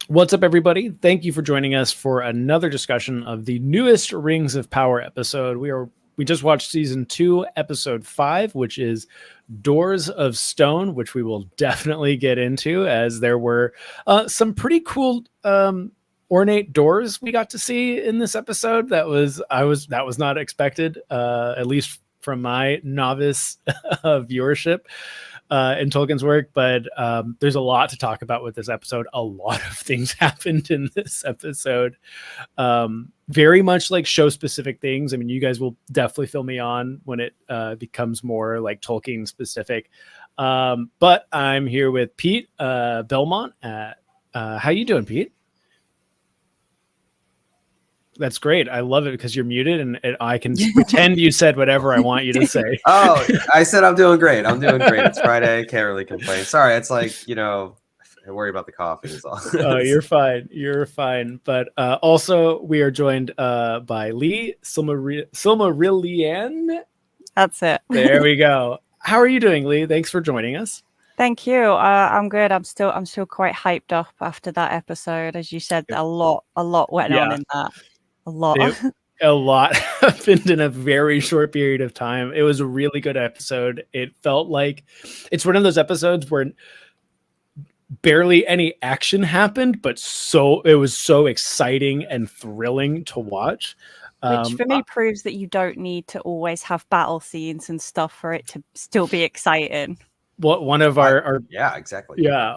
What's up, everybody? Thank you for joining us for another discussion of the newest Rings of Power episode. We just watched season 2, episode 5, which is Doors of Stone, which we will definitely get into, as there were some pretty cool ornate doors we got to see in this episode. That was not expected, at least from my novice viewership in Tolkien's work, but there's a lot to talk about with this episode. A lot of things happened in this episode, very much like show specific things. I mean, you guys will definitely fill me on when it becomes more like Tolkien specific. But I'm here with Pete Belmont. How you doing, Pete? That's great. I love it because you're muted and I can pretend you said whatever I want you to say. Oh, I said I'm doing great. It's Friday. Can't really complain. Sorry, it's like, I worry about the coffee is all. Oh, you're fine. You're fine. But also we are joined by Lee Silmarillion. That's it. There we go. How are you doing, Lee? Thanks for joining us. Thank you. I'm good. I'm still quite hyped up after that episode. As you said, a lot went on in that. A lot happened in a very short period of time. It was a really good episode. It felt like it's one of those episodes where barely any action happened, but it was so exciting and thrilling to watch. Which for me proves that you don't need to always have battle scenes and stuff for it to still be exciting. One of our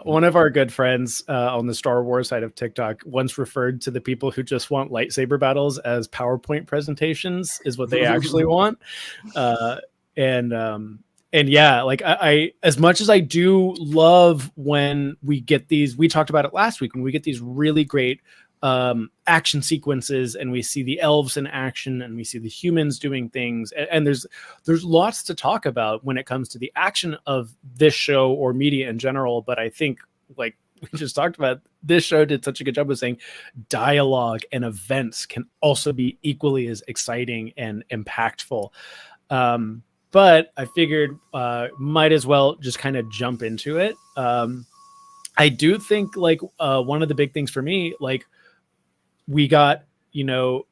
one of our good friends on the Star Wars side of TikTok once referred to the people who just want lightsaber battles as PowerPoint presentations is what they actually want. And yeah, like I as much as I do love when we get these, we talked about it last week, when we get these really great action sequences and we see the elves in action and we see the humans doing things, and there's lots to talk about when it comes to the action of this show or media in general. But I think, like we just talked about, this show did such a good job of saying dialogue and events can also be equally as exciting and impactful. But I figured might as well just kind of jump into it. I do think like one of the big things for me, like we got the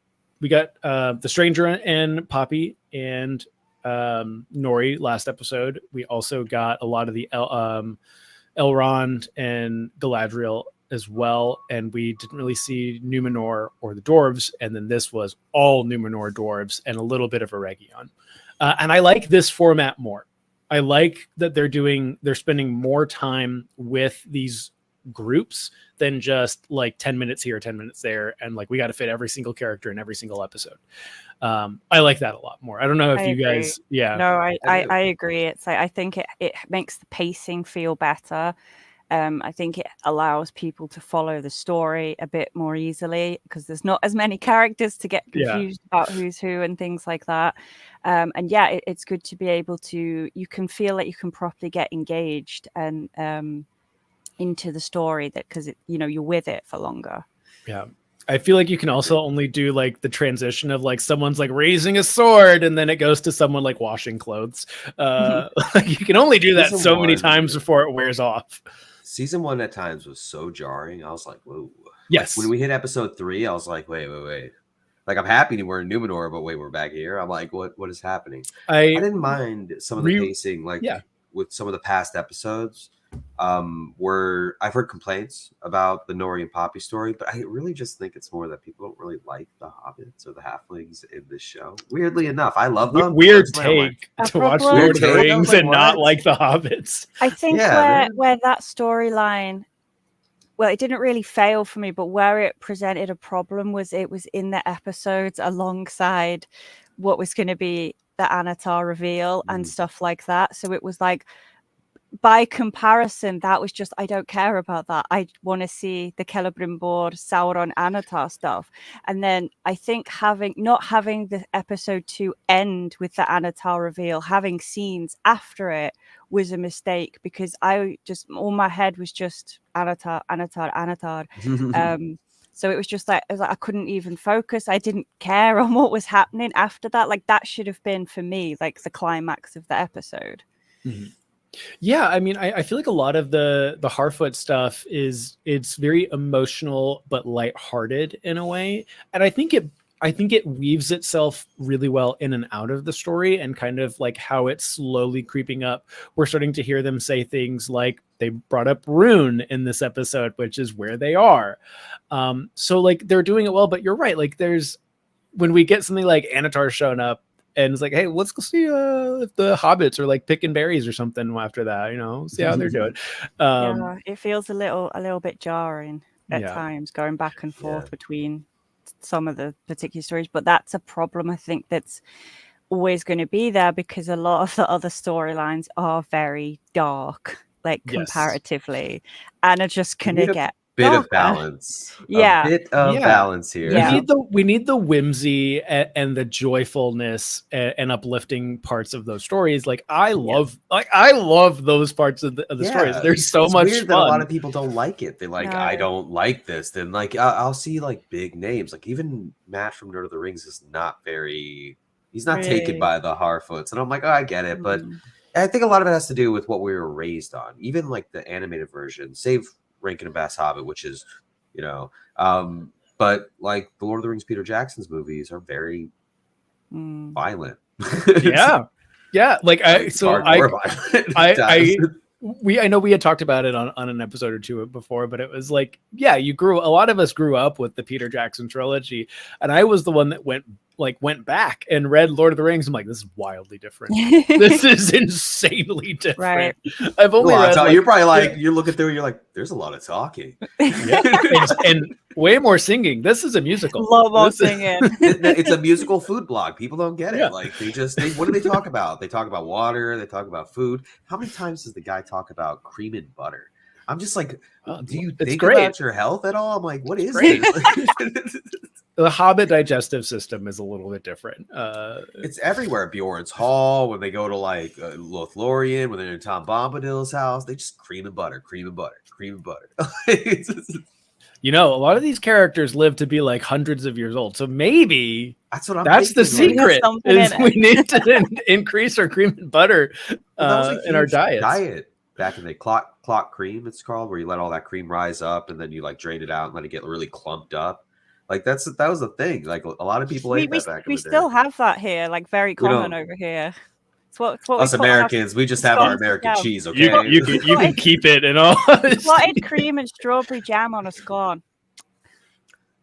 Stranger and Poppy and Nori last episode. We also got a lot of the Elrond and Galadriel as well, and we didn't really see Numenor or the dwarves. And then this was all Numenor dwarves and a little bit of Eregion. And I like this format more. I like that they're spending more time with these groups than just like 10 minutes here, 10 minutes there. And like, we got to fit every single character in every single episode. I like that a lot more. I don't know if you agree. Guys, yeah. No, I agree. It's like, I think it makes the pacing feel better. I think it allows people to follow the story a bit more easily because there's not as many characters to get confused about who's who and things like that. And yeah, it's good to be able to, you can feel that you can properly get engaged and into the story, that because you're with it for longer. Yeah. I feel like you can also only do like the transition of like someone's like raising a sword and then it goes to someone like washing clothes. Like you can only do that so many times before it wears off. Season 1 at times was so jarring. I was like, whoa. Yes. Like, when we hit episode 3, I was like, wait. Like, I'm happy we're in Numenor, but wait, we're back here. I'm like, what is happening? I didn't mind some of the pacing, like with some of the past episodes. Where I've heard complaints about the Nori and Poppy story, but I really just think it's more that people don't really like the hobbits or the halflings in this show. Weirdly enough, I love them. Weird take to watch Lord of the Rings and not like the hobbits. I think where that storyline, well, it didn't really fail for me, but where it presented a problem was it was in the episodes alongside what was going to be the Anatar reveal and stuff like that. So it was like, by comparison, that was just, I don't care about that. I want to see the Celebrimbor, Sauron, Anatar stuff. And then I think not having the episode 2 end with the Anatar reveal, having scenes after it was a mistake because all my head was just Anatar. So it was just like, I couldn't even focus. I didn't care on what was happening after that. Like that should have been for me, like the climax of the episode. Mm-hmm. Yeah, I mean, I feel like a lot of the Harfoot stuff it's very emotional but lighthearted in a way, and I think it weaves itself really well in and out of the story, and kind of like how it's slowly creeping up. We're starting to hear them say things like they brought up Rune in this episode, which is where they are. So like they're doing it well, but you're right. Like when we get something like Anatar showing up, and it's like, hey, let's go see if the hobbits are like picking berries or something after that, see how they're doing. Yeah, it feels a little bit jarring at times, going back and forth between some of the particular stories. But that's a problem, I think, that's always going to be there, because a lot of the other storylines are very dark, like comparatively, and are just going to get bit of balance. Yeah. A bit of balance here. Yeah. We need the whimsy and the joyfulness and uplifting parts of those stories. Like I love those parts of the stories. There's so much weird fun. That a lot of people don't like it. They're like, I don't like this. Then like I'll see like big names. Like even Matt from Lord of the Rings is not very. He's not taken by the Harfoots, and I'm like, oh, I get it, but I think a lot of it has to do with what we were raised on. Even like the animated version, save Rankin and Bass Hobbit, which is, but like the Lord of the Rings Peter Jackson's movies are very violent. Yeah. Like I know we had talked about it on an episode or two before, but it was like, a lot of us grew up with the Peter Jackson trilogy, and I was the one that went back and read Lord of the Rings. I'm like, this is wildly different. This is insanely different. Right. I've only read you're probably like, you're looking through, you're like, there's a lot of talking. and way more singing. This is a musical. Love all singing. It's a musical food blog. People don't get it. Yeah. Like what do they talk about? They talk about water. They talk about food. How many times does the guy talk about cream and butter? I'm just like, do you think about your health at all? I'm like, what is it? The Hobbit digestive system is a little bit different. It's everywhere. Bjorn's Hall, when they go to like Lothlorien, when they're in Tom Bombadil's house, they just cream and butter. A lot of these characters live to be like hundreds of years old. So maybe that's the secret. Is we need to increase our cream and butter in our diets. Back in the clock cream, it's called, where you let all that cream rise up and then you like drain it out and let it get really clumped up. Like that was the thing. Like a lot of people ate that back in the day. We still have that here, like very common over here. It's what us Americans, we just have our American cheese. Okay, you can keep it and all. Clotted cream and strawberry jam on a scone.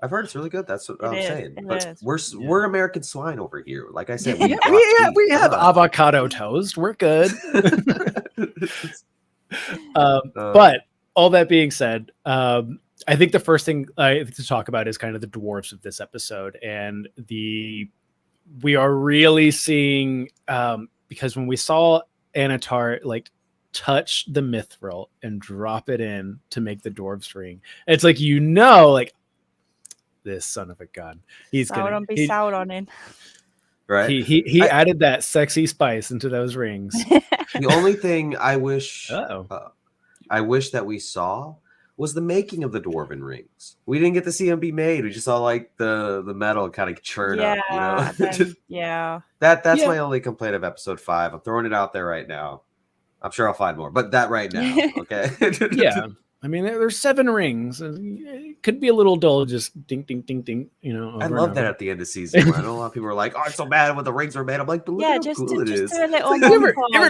I've heard it's really good. That's what I'm saying. But we're American swine over here. Like I said, we have avocado toast. We're good. But all that being said, I think the first thing to talk about is kind of the dwarves of this episode, and we are really seeing because when we saw Anatar like touch the mithril and drop it in to make the dwarves ring, it's like like this son of a gun, he's gonna be Sauroning. Right. He added that sexy spice into those rings. The only thing I wish that we saw was the making of the dwarven rings. We didn't get to see them be made. We just saw like the metal kind of churn up. That's my only complaint of episode 5. I'm throwing it out there right now. I'm sure I'll find more, but that right now, okay. Yeah. I mean, there's 7 rings. It could be a little dull, just ding, ding, ding, ding. I love that at the end of season. I know a lot of people are like, "Oh, it's so bad when the rings are made." I'm like, just cool it is. Do a little you ever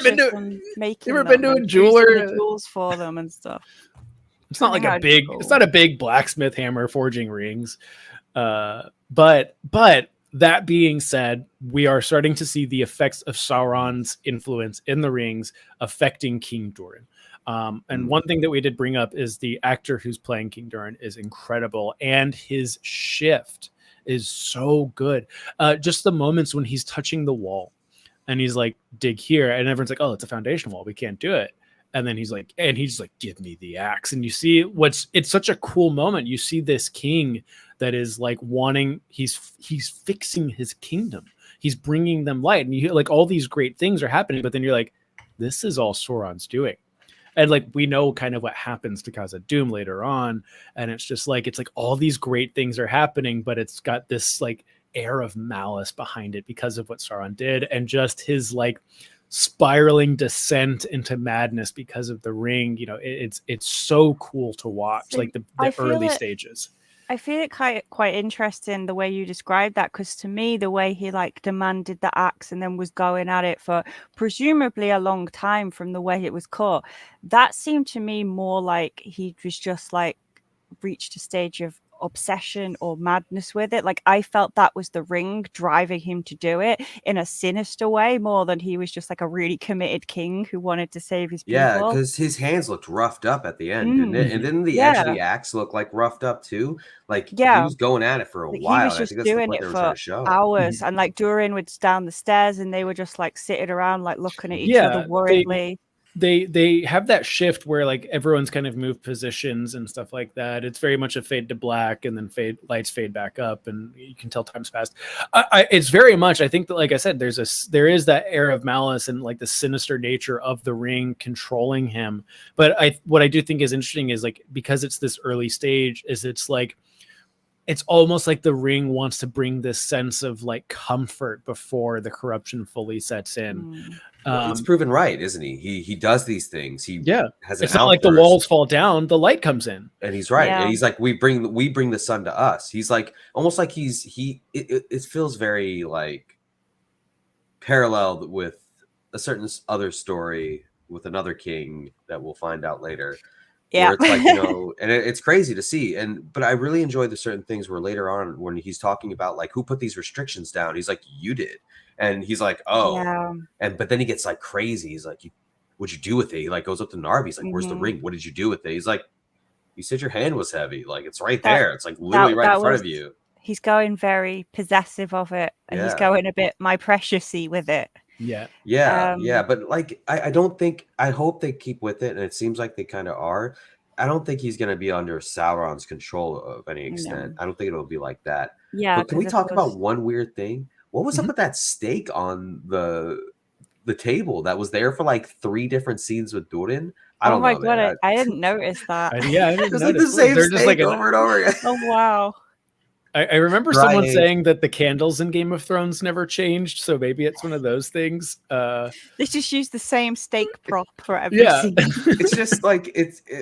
been to a jeweler? Jewels for them and stuff. It's not like it's not a big blacksmith hammer forging rings. But that being said, we are starting to see the effects of Sauron's influence in the rings affecting King Durin. And one thing that we did bring up is the actor who's playing King Durin is incredible, and his shift is so good. Just the moments when he's touching the wall and he's like, dig here, and everyone's like, oh, it's a foundation wall, we can't do it. And then he's like, give me the axe. And you see it's such a cool moment. You see this king that is like he's fixing his kingdom. He's bringing them light. And you hear like all these great things are happening, but then you're like, this is all Sauron's doing. And like, we know kind of what happens to Khazad-dûm later on. And it's just like, it's like all these great things are happening, but it's got this like air of malice behind it because of what Sauron did. And just his like spiraling descent into madness because of the ring. You know, it's so cool to watch. So like the early stages. I feel it quite interesting the way you described that, because to me, the way he like demanded the axe and then was going at it for presumably a long time from the way it was caught, that seemed to me more like he was just like reached a stage of obsession or madness with it. Like I felt that was the ring driving him to do it in a sinister way more than he was just like a really committed king who wanted to save his people. Yeah, because his hands looked roughed up at the end, didn't it? And then the edge of the axe looked like roughed up too. Like he was going at it for a while. He was just doing it for hours, and like Durin would down the stairs, and they were just like sitting around, like looking at each other worriedly. They have that shift where like everyone's kind of moved positions and stuff like that. It's very much a fade to black, and then lights fade back up, and you can tell time's passed. It's very much, I think that, like I said, there is that air of malice and like the sinister nature of the ring controlling him. But what I do think is interesting is like, because it's this early stage, is it's like, it's almost like the ring wants to bring this sense of like comfort before the corruption fully sets in. Well, he's proven right, isn't he? He does these things. He has an It's not like the walls fall down, the light comes in. And he's right. Yeah. And he's like, we bring the sun to us. He's like, almost like it feels very like paralleled with a certain other story with another king that we'll find out later. Yeah, it's like, you know, and it's crazy to see. But I really enjoy the certain things where later on, when he's talking about like who put these restrictions down, he's like, you did. And he's like, oh, but then he gets like crazy. He's like, what'd you do with it? He like goes up to Narvi. He's like, where's the ring? What did you do with it? He's like, you said your hand was heavy. Like, it's right there. It's like literally right in front of you. He's going very possessive of it, and he's going a bit my precious-y with it. Yeah. But like, I hope they keep with it, and it seems like they kind of are. I don't think he's going to be under Sauron's control of any extent. No. I don't think it'll be like that. Yeah. But can we talk about one weird thing? What was up with that steak on the table that was there for like 3 different scenes with Durin? I don't know. Oh my god, I didn't notice that. I didn't notice. Like the same steak like over and over again. Oh wow. I remember someone saying that the candles in Game of Thrones never changed, so maybe it's one of those things. They just use the same steak prop for every scene. It's just like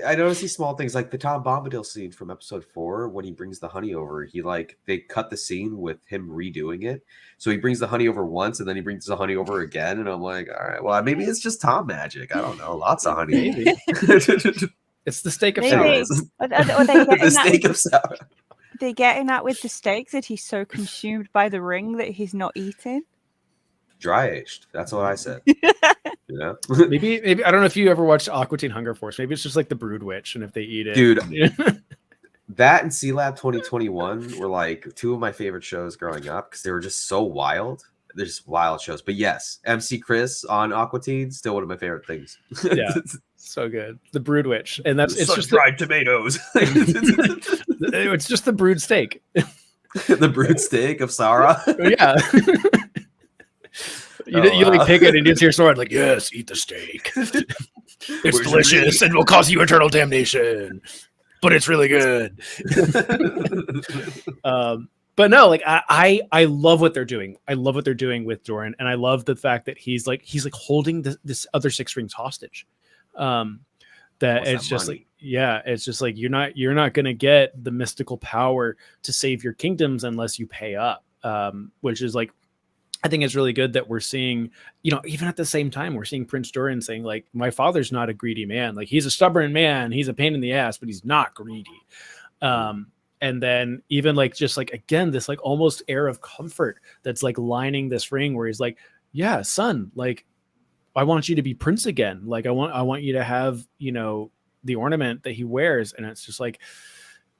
I notice these small things, like the Tom Bombadil scene from episode 4 when he brings the honey over. They cut the scene with him redoing it, so he brings the honey over once, and then he brings the honey over again, and I'm like, all right, well maybe it's just Tom magic. I don't know, lots of honey. Maybe. It's the steak of Sauron. The steak of Sauron. They getting at with the steak that he's so consumed by the ring that he's not eating? Dry aged. That's what I said. Yeah. Maybe I don't know if you ever watched Aqua Teen Hunger Force. Maybe it's just like the Brood Witch, and if they eat it, dude. That and Sea Lab 2021 were like 2 of my favorite shows growing up because they were just so wild. They're just wild shows. But yes, MC Chris on Aqua Teen, still one of my favorite things. Yeah. So good. The Brood Witch. And it's just fried tomatoes. It's just the brood steak. The brood steak of Sauron. Yeah. You like pick it and it's your sword, like, yes, eat the steak. It's delicious and will cause you eternal damnation. But it's really good. But no, like I love what they're doing. I love what they're doing with Durin, and I love the fact that he's like holding this other 6 rings hostage. That it's just money? It's just like you're not gonna get the mystical power to save your kingdoms unless you pay up. Which is like, I think it's really good that we're seeing, even at the same time, we're seeing Prince Durin saying like, my father's not a greedy man. Like, he's a stubborn man, he's a pain in the ass, but he's not greedy. And then even like, just like, again, this like almost air of comfort that's like lining this ring where he's like, yeah, son, like, I want you to be prince again. Like, I want you to have, the ornament that he wears. And it's just like,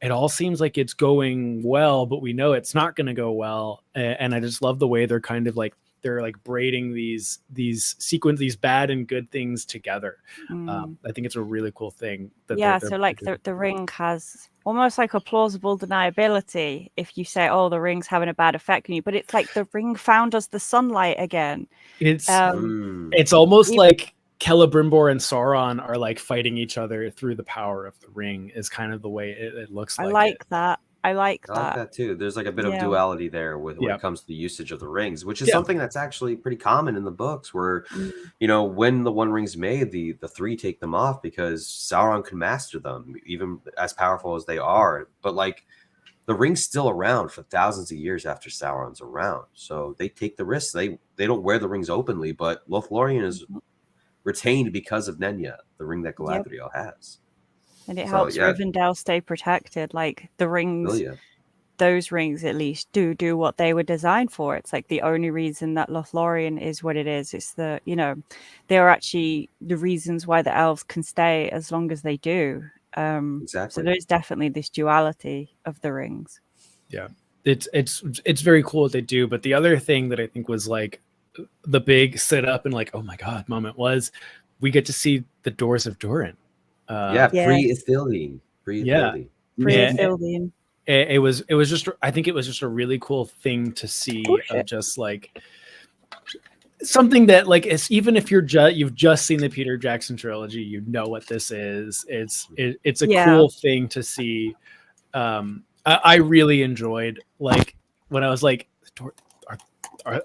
it all seems like it's going well, but we know it's not going to go well. And I just love the way they're kind of like, they're like braiding these bad and good things together. I think it's a really cool thing. So like the ring has almost like a plausible deniability if you say, oh, the ring's having a bad effect on you, but it's like the ring found us the sunlight again. It's almost like Celebrimbor and Sauron are like fighting each other through the power of the ring is kind of the way it looks like. I like that. I like that too. There's like a bit of duality there when it comes to the usage of the rings, which is something that's actually pretty common in the books where, you know, when the One Ring's made, the three take them off because Sauron can master them, even as powerful as they are. But like the ring's still around for thousands of years after Sauron's around. So they take the risk. They don't wear the rings openly, but Lothlorien is retained because of Nenya, the ring that Galadriel has. And it helps Rivendell stay protected. Like the rings, those rings at least do what they were designed for. It's like the only reason that Lothlorien is what it is. It's the, you know, they're actually the reasons why the elves can stay as long as they do. Exactly. So there's definitely this duality of the rings. Yeah, it's very cool what they do. But the other thing that I think was like the big sit up and like, oh my God moment was we get to see the Doors of Durin. Pre-Ithilien. Pre-Ithilien. It was just, I think it was just a really cool thing to see of just like something that like it's, even if you've just seen the Peter Jackson trilogy, you know what this is. It's a cool thing to see. I really enjoyed like when I was like,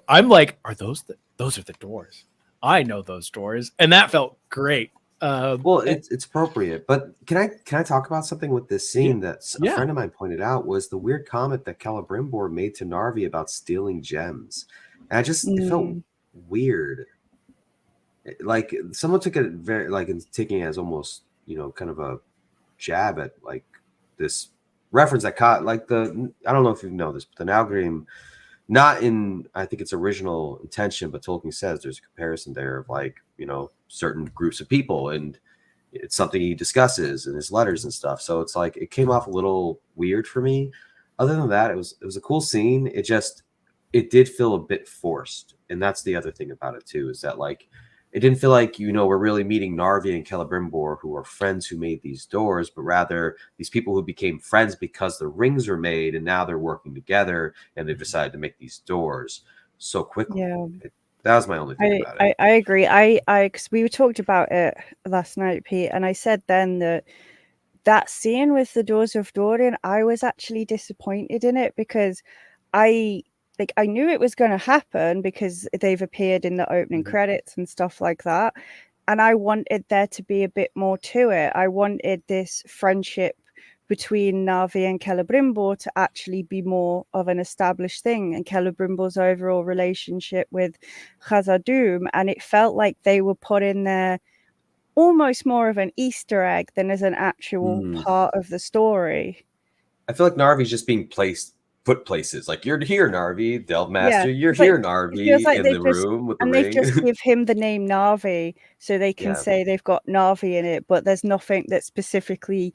I'm like, are those are the doors? I know those doors, and that felt great. Well, it's appropriate, but can I talk about something with this scene that a friend of mine pointed out was the weird comment that Celebrimbor made to Narvi about stealing gems, and it felt weird. Like someone took it very like taking it as almost, you know, kind of a jab at like this reference that caught like I don't know if you know this, but the Nalgrim, not in I think its original intention, but Tolkien says there's a comparison there of like, you know, certain groups of people, and it's something he discusses in his letters and stuff. So it's like it came off a little weird for me. Other than that, it was a cool scene. It did feel a bit forced, and that's the other thing about it too, is that like it didn't feel like, you know, we're really meeting Narvi and Celebrimbor, who are friends who made these doors, but rather these people who became friends because the rings were made, and now they're working together and they've decided to make these doors so quickly. That was my only thing about it. I agree. Because we talked about it last night, Pete, and I said then that scene with the Doors of Durin, I was actually disappointed in it because I knew it was going to happen because they've appeared in the opening credits and stuff like that. And I wanted there to be a bit more to it. I wanted this friendship between Narvi and Celebrimbor to actually be more of an established thing, and Celebrimbor's overall relationship with Khazad-dûm. And it felt like they were put in there almost more of an Easter egg than as an actual part of the story. I feel like Narvi's just being put places. Like, you're here, Narvi, Delve Master. You're here, Narvi, in the room with the ring. They just give him the name Narvi so they can say they've got Narvi in it, but there's nothing that specifically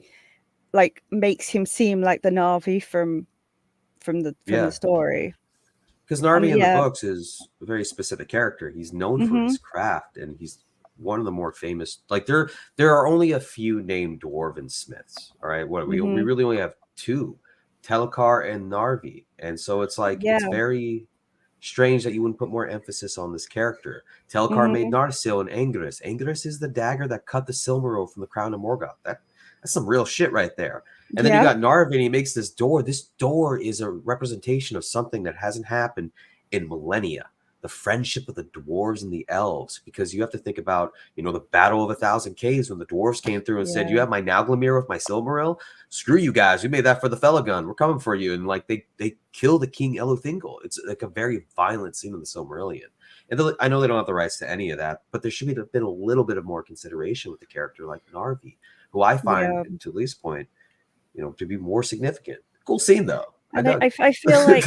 like makes him seem like the Narvi from the story. Because Narvi in the books is a very specific character. He's known for his craft, and he's one of the more famous. Like there are only a few named dwarven smiths. All right, we really only have two, Telekar and Narvi, and so it's like it's very strange that you wouldn't put more emphasis on this character. Telekar made Narsil and Anguirus. Anguirus is the dagger that cut the Silmaril from the crown of Morgoth. That's some real shit right there. And then you got Narvi, and he makes this door. This door is a representation of something that hasn't happened in millennia. The friendship of the dwarves and the elves, because you have to think about, you know, the Battle of 1,000 Caves when the dwarves came through and said, "You have my Nauglamir with my Silmaril? Screw you guys. We made that for the Felagund. We're coming for you." And like they kill the King Eluthingal. It's like a very violent scene in the Silmarillion. And I know they don't have the rights to any of that, but there should have been a little bit of more consideration with a character like Narvi, who I find, to Lee's point, you know, to be more significant. Cool scene though. And I feel like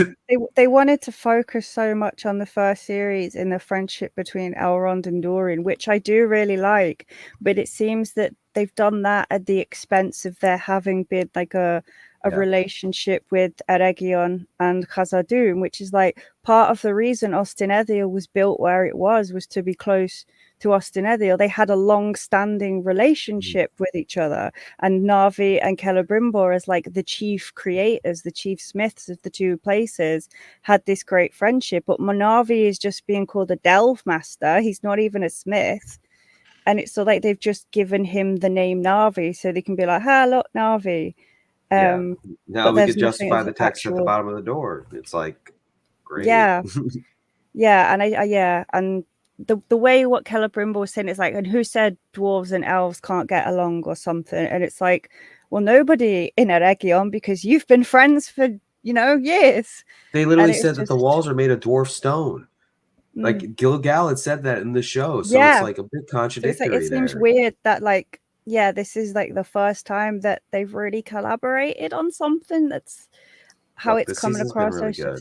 they wanted to focus so much on the first series in the friendship between Elrond and Durin, which I do really like. But it seems that they've done that at the expense of there having been like a relationship with Eregion and Khazad-dûm, which is like part of the reason Ostinedhil was built where it was to be close to Ostinedhil. They had a long-standing relationship with each other, and Narvi and Celebrimbor, as like the chief creators, the chief smiths of the two places, had this great friendship. But Narvi is just being called a Delve Master. He's not even a smith, and it's so like they've just given him the name Narvi so they can be like, "Ha, look, Narvi." Now we could justify the text at the bottom of the door. It's like, great. Yeah. Yeah. And and the way what Celebrimbor was saying is like, and who said dwarves and elves can't get along or something? And it's like, well, nobody in Eregion, because you've been friends for, years. They literally said that the walls are made of dwarf stone. Like Gil-galad had said that in the show. So it's like a bit contradictory. So it seems weird that like, this is like the first time that they've really collaborated on something. That's how it's coming across. Really good.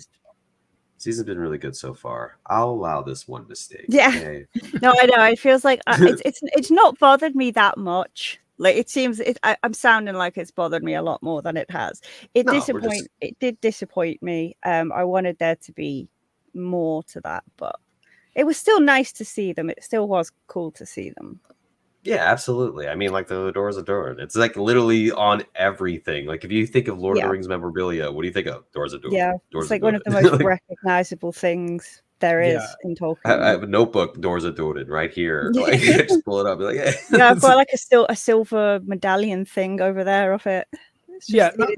Season's been really good so far. I'll allow this one mistake. Yeah. Okay? No, I know. It feels like it's not bothered me that much. Like it seems I'm sounding like it's bothered me a lot more than it has. It did disappoint me. I wanted there to be more to that, but it was still nice to see them. It still was cool to see them. Yeah, absolutely. I mean, like the Doors of Durin. It's like literally on everything. Like if you think of Lord of the Rings memorabilia, what do you think of? Doors of Durin. Yeah, it's like one of the most recognizable things there is in Tolkien. I have a notebook, Doors of Durin, right here. Like just pull it up. Like, yeah, I've got like a silver medallion thing over there of it.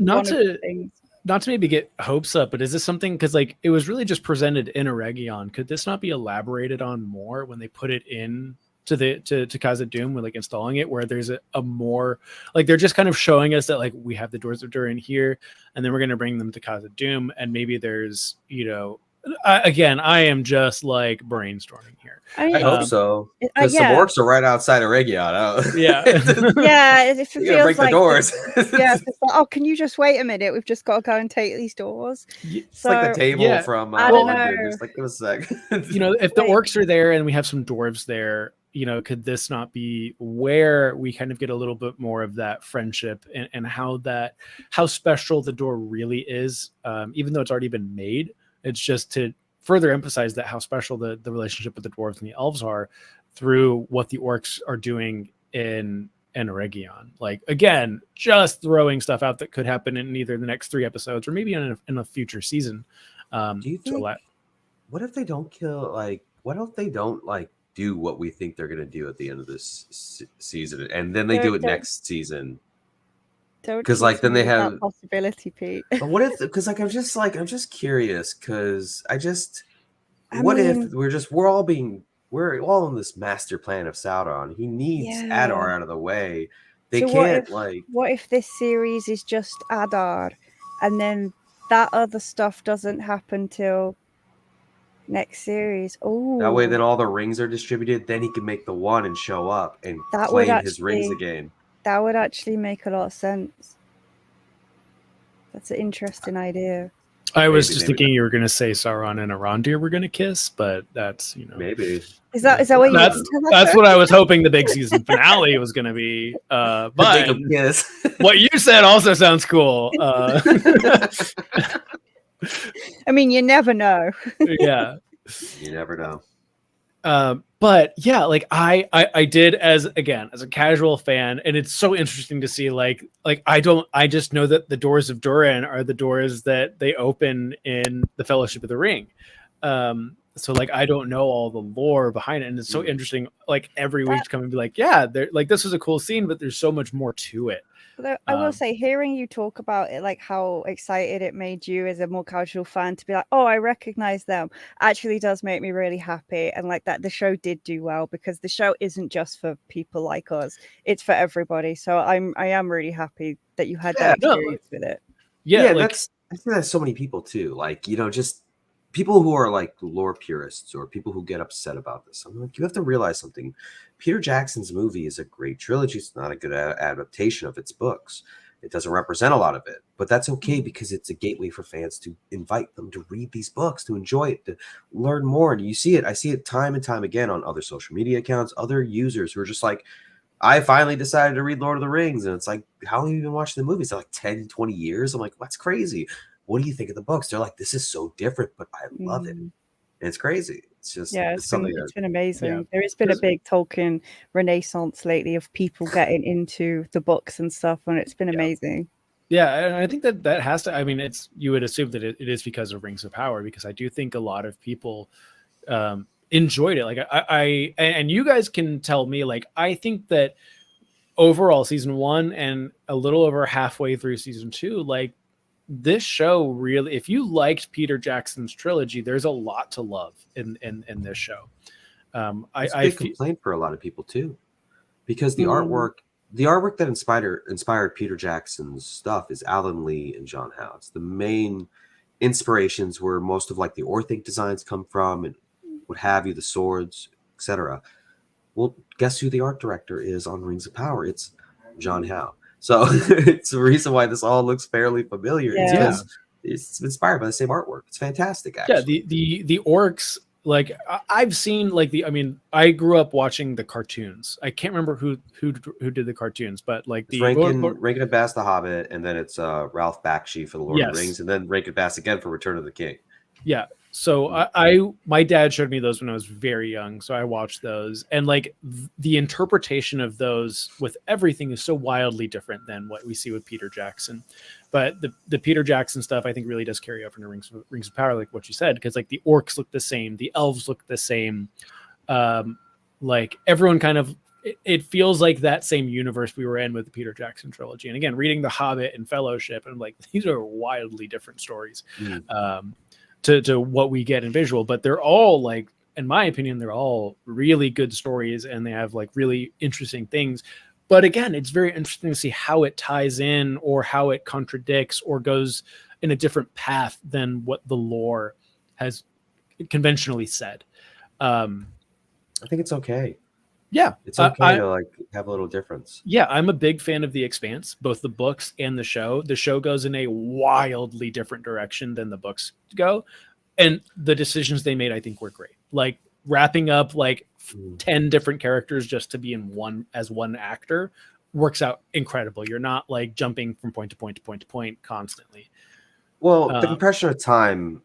Not to maybe get hopes up, but is this something, because like it was really just presented in Eregion, could this not be elaborated on more when they put it in to Khazad-dûm, with like installing it, where there's a more like they're just kind of showing us that like we have the Doors of Durin here, and then we're going to bring them to Khazad-dûm, and maybe there's again, I am just like brainstorming here. I hope so, because the orcs are right outside of Eregion. Yeah, it feels break the doors. It's like, can you just wait a minute? We've just got to go and take these doors. It's like the table from London. Just like, give us a sec. If the orcs are there and we have some dwarves there, could this not be where we kind of get a little bit more of that friendship and how special the door really is, even though it's already been made. It's just to further emphasize that how special the relationship with the dwarves and the elves are through what the orcs are doing in Eregion. Like, again, just throwing stuff out that could happen in either the next 3 episodes or maybe in a future season. Do you think, what if they don't kill, like, what if they don't, like, do what we think they're going to do at the end of this season, and then they do it next season? Because like then they have that possibility, Pete. But what if? Because like I'm just curious. Because what if we're all in this master plan of Sauron? He needs Adar out of the way. They can't What if this series is just Adar, and then that other stuff doesn't happen till next series? Oh, that way then all the rings are distributed. Then he can make the one and show up and claim his rings again. That would actually make a lot of sense. That's an interesting idea. I was just thinking you were going to say Sauron and Arondir were going to kiss, but that's maybe is that what you? That's what I was hoping the big season finale was going to be. But what you said also sounds cool. I mean, you never know. Yeah, you never know. But yeah, like I did as a casual fan, and it's so interesting to see like I just know that the Doors of Durin are the doors that they open in the Fellowship of the Ring. So like I don't know all the lore behind it, and it's so interesting. Like every week to come and be like, this was a cool scene, but there's so much more to it. I will say, hearing you talk about it, like how excited it made you as a more casual fan to be like, oh, I recognize them, actually does make me really happy. And like that the show did do well, because the show isn't just for people like us, it's for everybody. So I am really happy that you had that experience with it. Yeah, I think that's so many people too. Like, just people who are like lore purists or people who get upset about this. I'm like, you have to realize something. Peter Jackson's movie is a great trilogy. It's not a good adaptation of its books. It doesn't represent a lot of it, but that's okay because it's a gateway for fans to invite them to read these books, to enjoy it, to learn more. And I see it time and time again on other social media accounts, other users who are just like, I finally decided to read Lord of the Rings. And it's like, how long have you been watching the movies? They're like 10, 20 years. I'm like, that's crazy. What do you think of the books? They're like, this is so different, but I love it. And it's crazy. It's just it's been amazing. Yeah. There has been a big Tolkien renaissance lately of people getting into the books and stuff, and it's been amazing. Yeah, and I think that has to. I mean, you would assume that it is because of Rings of Power, because I do think a lot of people enjoyed it. Like I and you guys can tell me. Like I think that overall season 1 and a little over halfway through season 2, like this show really, if you liked Peter Jackson's trilogy, there's a lot to love in this show. It's a big complaint for a lot of people too, because the artwork that inspired Peter Jackson's stuff is Alan Lee and John House. The main inspirations were most of like the Orthanc designs come from, and what have you, the swords, etc. Well, guess who the art director is on Rings of Power? It's John Howe. So it's the reason why this all looks fairly familiar. Yeah. It's because it's inspired by the same artwork. It's fantastic, actually. Yeah, the orcs, like I've seen like I grew up watching the cartoons. I can't remember who did the cartoons, but like it's Rankin and Bass the Hobbit, and then it's Ralph Bakshi for the Lord of the Rings, and then Rankin Bass again for Return of the King. Yeah. So my dad showed me those when I was very young, so I watched those, and like the interpretation of those with everything is so wildly different than what we see with Peter Jackson. But the Peter Jackson stuff I think really does carry over into Rings of Power, like what you said, because like the orcs look the same, the elves look the same, like everyone kind of. It feels like that same universe we were in with the Peter Jackson trilogy. And again, reading The Hobbit and Fellowship, and I'm like, these are wildly different stories. To what we get in visual, but they're all like, in my opinion, they're all really good stories, and they have like really interesting things. But again, it's very interesting to see how it ties in, or how it contradicts, or goes in a different path than what the lore has conventionally said. I think it's okay. Yeah, it's okay to like have a little difference. Yeah, I'm a big fan of The Expanse, both the books and the show. The show goes in a wildly different direction than the books go, and the decisions they made, I think, were great. Like wrapping up like 10 different characters just to be in one actor works out incredible. You're not like jumping from point to point to point to point constantly. Well, the compression of time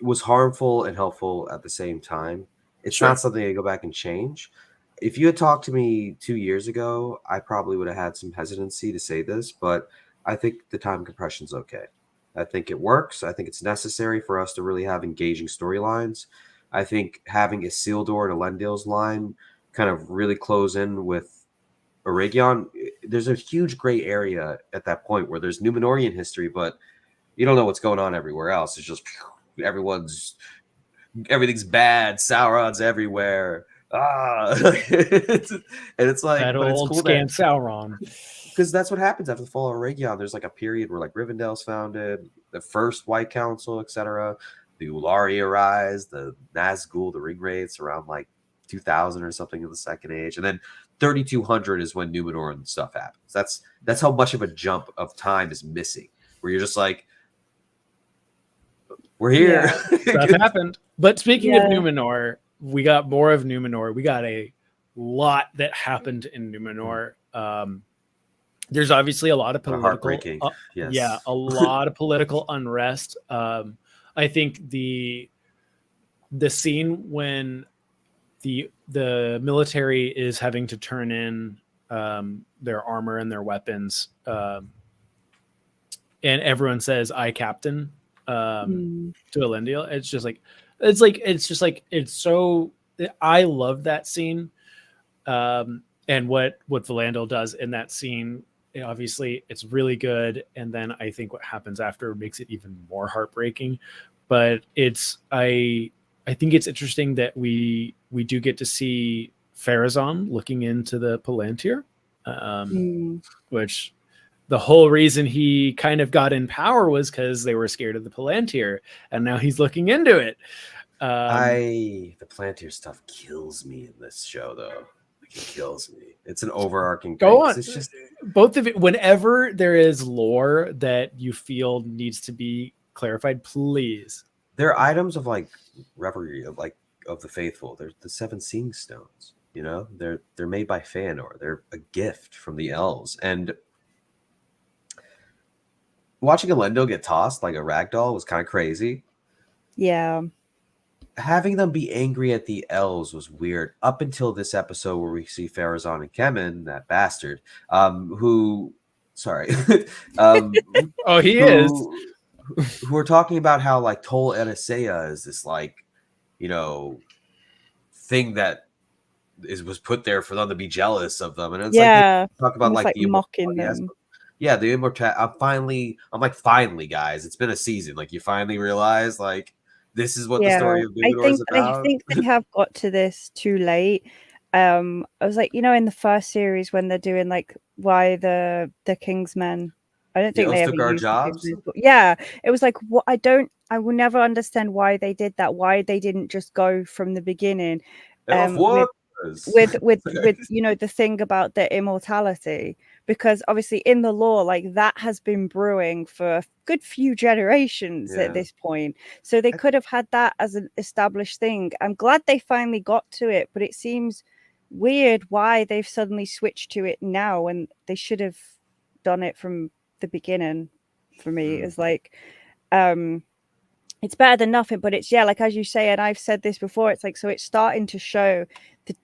was harmful and helpful at the same time. It's not something I go back and change. If you had talked to me 2 years ago, I probably would have had some hesitancy to say this, but I think the time compression's okay. I think it works. I think it's necessary for us to really have engaging storylines. I think having Isildur and Elendil's line kind of really close in with Eregion, there's a huge gray area at that point where there's Numenorian history, but you don't know what's going on everywhere else. It's just everything's bad, Sauron's everywhere. And it's like that old cool scant Sauron, because that's what happens after the fall of Eregion. There's like a period where like Rivendell's founded, the first White Council, etc. The Ulari arise, the Nazgul, the Ringwraiths around like 2000 or something in the Second Age, and then 3200 is when Numenor and stuff happens. That's how much of a jump of time is missing, where you're just like, we're here. Stuff happened. But speaking of Numenor, we got more of Numenor. We got a lot that happened in Numenor. There's obviously a lot of political, heartbreaking. A lot of political unrest. I think the scene when the military is having to turn in their armor and their weapons, and everyone says "I, Captain," to Elendil. It's so. I love that scene, and what Valandil does in that scene. Obviously, it's really good, and then I think what happens after makes it even more heartbreaking. But I think it's interesting that we do get to see Pharazôn looking into the Palantir, which the whole reason he kind of got in power was because they were scared of the Palantir, and now he's looking into it. The Palantir stuff kills me in this show, though. It kills me. It's an overarching thing. Go on. It's just both of it. Whenever there is lore that you feel needs to be clarified, please. There are items of like reverie of the faithful. There's the 7 seeing stones. You know, they're made by Fëanor. They're a gift from the elves. And watching Elendil get tossed like a ragdoll was kind of crazy. Yeah. Having them be angry at the elves was weird up until this episode where we see Pharazôn and Kemen, that bastard, who are talking about how like Tol Eressëa is this like, you know, thing that was put there for them to be jealous of them, and it's like talk about like the mocking them. Yeah, the immortality. I'm like, finally, guys, it's been a season. Like, you finally realize, like, this is what the story of Numenor is about. I think they have got to this too late. I was like, in the first series when they're doing like why the Kingsmen. I don't think they ever took our used jobs. It was like, what I will never understand why they did that. Why they didn't just go from the beginning. With the thing about their immortality, because obviously in the lore, like, that has been brewing for a good few generations at this point, so they could have had that as an established thing. I'm glad they finally got to it, but it seems weird why they've suddenly switched to it now when they should have done it from the beginning. For me, it's like it's better than nothing, but it's like, as you say, and I've said this before, it's like, so it's starting to show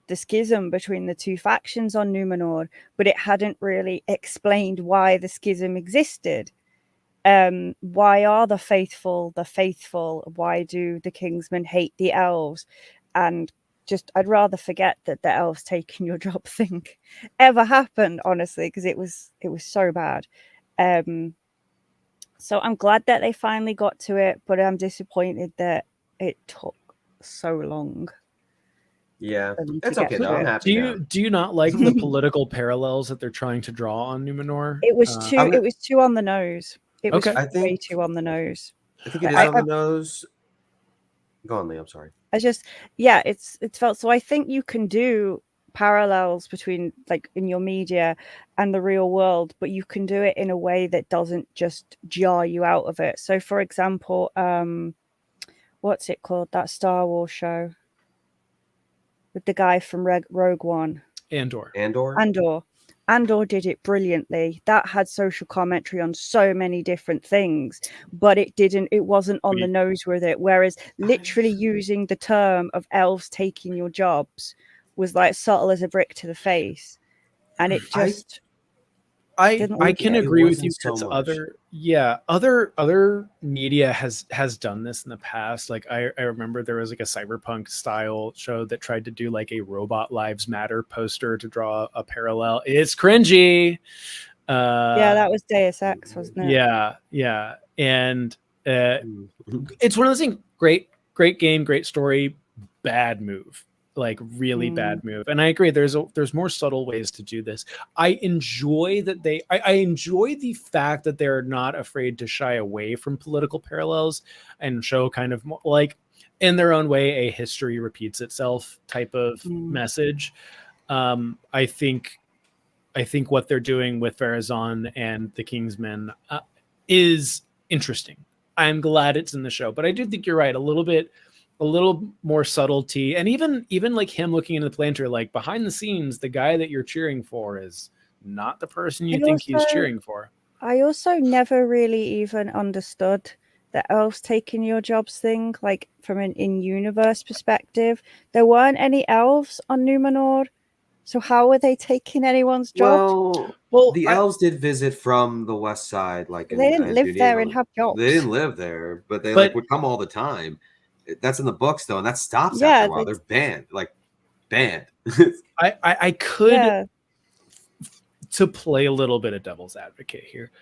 the schism between the two factions on Numenor, but it hadn't really explained why the schism existed. Why are the faithful? Why do the Kingsmen hate the elves? And just, I'd rather forget that the elves taking your job thing ever happened, honestly, because it was so bad. So I'm glad that they finally got to it, but I'm disappointed that it took so long. Yeah, it's okay though. I'm happy. Do you not like the political parallels that they're trying to draw on Numenor? It was too on the nose. It was way too on the nose. I think it is on the nose. Go on, Lee. I'm sorry. It's felt so. I think you can do parallels between, like, in your media and the real world, but you can do it in a way that doesn't just jar you out of it. So, for example, what's it called? That Star Wars show with the guy from Rogue One. Andor did it brilliantly. That had social commentary on so many different things, but it wasn't on the nose with it. Whereas literally using the term of elves taking your jobs was like subtle as a brick to the face. And it just I can agree with you, because other media has done this in the past. Like I remember there was like a cyberpunk style show that tried to do like a Robot Lives Matter poster to draw a parallel. It's cringy. That was Deus Ex, wasn't it? Yeah. And it's one of those things. Great game, great story, bad move. Like really bad move. And I agree, there's more subtle ways to do this. I enjoy that I enjoy the fact that they're not afraid to shy away from political parallels and show kind of more, like, in their own way, a history repeats itself type of message. I think what they're doing with Farazan and the Kingsmen is interesting. I'm glad it's in the show, but I do think you're right, a little more subtlety, and even like him looking into the planter, like behind the scenes, the guy that you're cheering for is not the person you think he's cheering for. I also never really even understood the elves taking your jobs thing, like from an in-universe perspective. There weren't any elves on Numenor, so how were they taking anyone's jobs? Well, the elves did visit from the west side, like they didn't live there and have jobs. They didn't live there, but they would come all the time. That's in the books though, and that stops after a while. They're banned. I could, to play a little bit of devil's advocate here,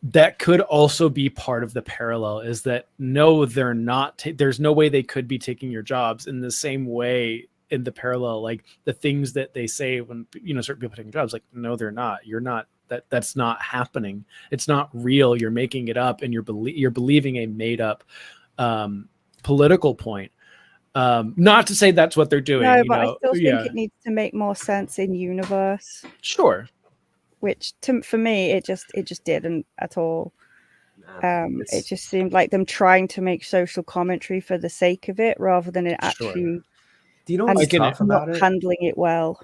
that could also be part of the parallel, is that no, they're not. There's no way they could be taking your jobs in the same way. In the parallel, like the things that they say when certain people taking jobs, like, no, they're not. You're not. That's not happening. It's not real. You're making it up, and you're believing a made up political point. Not to say that's what they're doing. No, but I still think it needs to make more sense in universe. Sure. Which for me, it just didn't at all. It just seemed like them trying to make social commentary for the sake of it, rather than it actually. Do you know what's tough about it? Handling it well.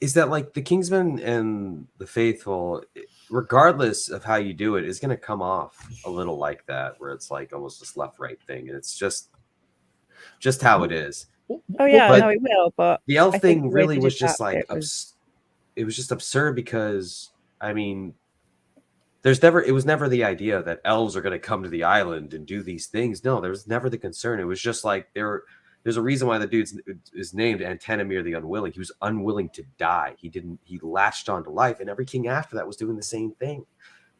Is that, like, the Kingsmen and the faithful, regardless of how you do it, is going to come off a little like that, where it's like almost this left-right thing, and it's just how it is. Oh yeah, no, it will. But the elf thing really was just like it was just absurd, because I mean, it was never the idea that elves are going to come to the island and do these things. No, there was never the concern. It was just like There's a reason why the dude is named Antenimir the Unwilling. He was unwilling to die. He latched on to life, and every king after that was doing the same thing.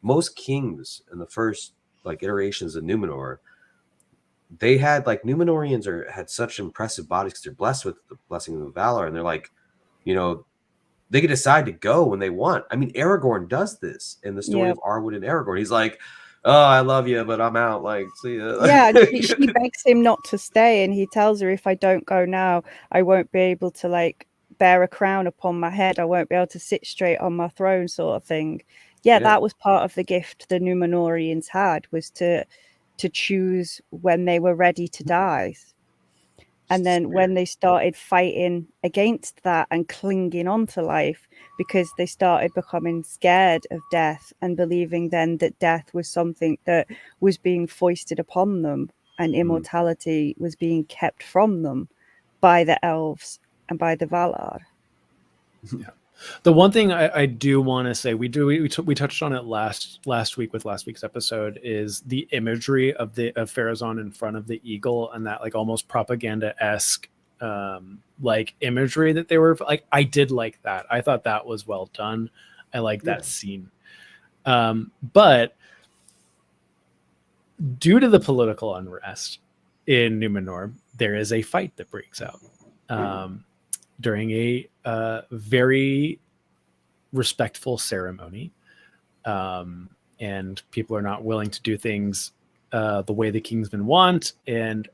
Most kings in the first iterations of Numenor, they had Numenorians had such impressive bodies because they're blessed with the blessing of Valor, and they're they can decide to go when they want. I mean, Aragorn does this in the story of Arwen and Aragorn. He's like, "Oh, I love you, but I'm out." See ya. Yeah, and she begs him not to stay, and he tells her, "If I don't go now, I won't be able to bear a crown upon my head. I won't be able to sit straight on my throne," sort of thing. Yeah, that was part of the gift the Numenorians had, was to choose when they were ready to die. And then when they started fighting against that and clinging on to life, because they started becoming scared of death and believing then that death was something that was being foisted upon them and immortality was being kept from them by the elves and by the Valar. Yeah. The one thing I do want to say, we touched on it last week with last week's episode, is the imagery of Pharazôn in front of the eagle and that almost propaganda-esque imagery that they were I did like that. I thought that was well done. I like that scene. But due to the political unrest in Numenor, there is a fight that breaks out. During a very respectful ceremony, and people are not willing to do things the way the Kingsmen want. And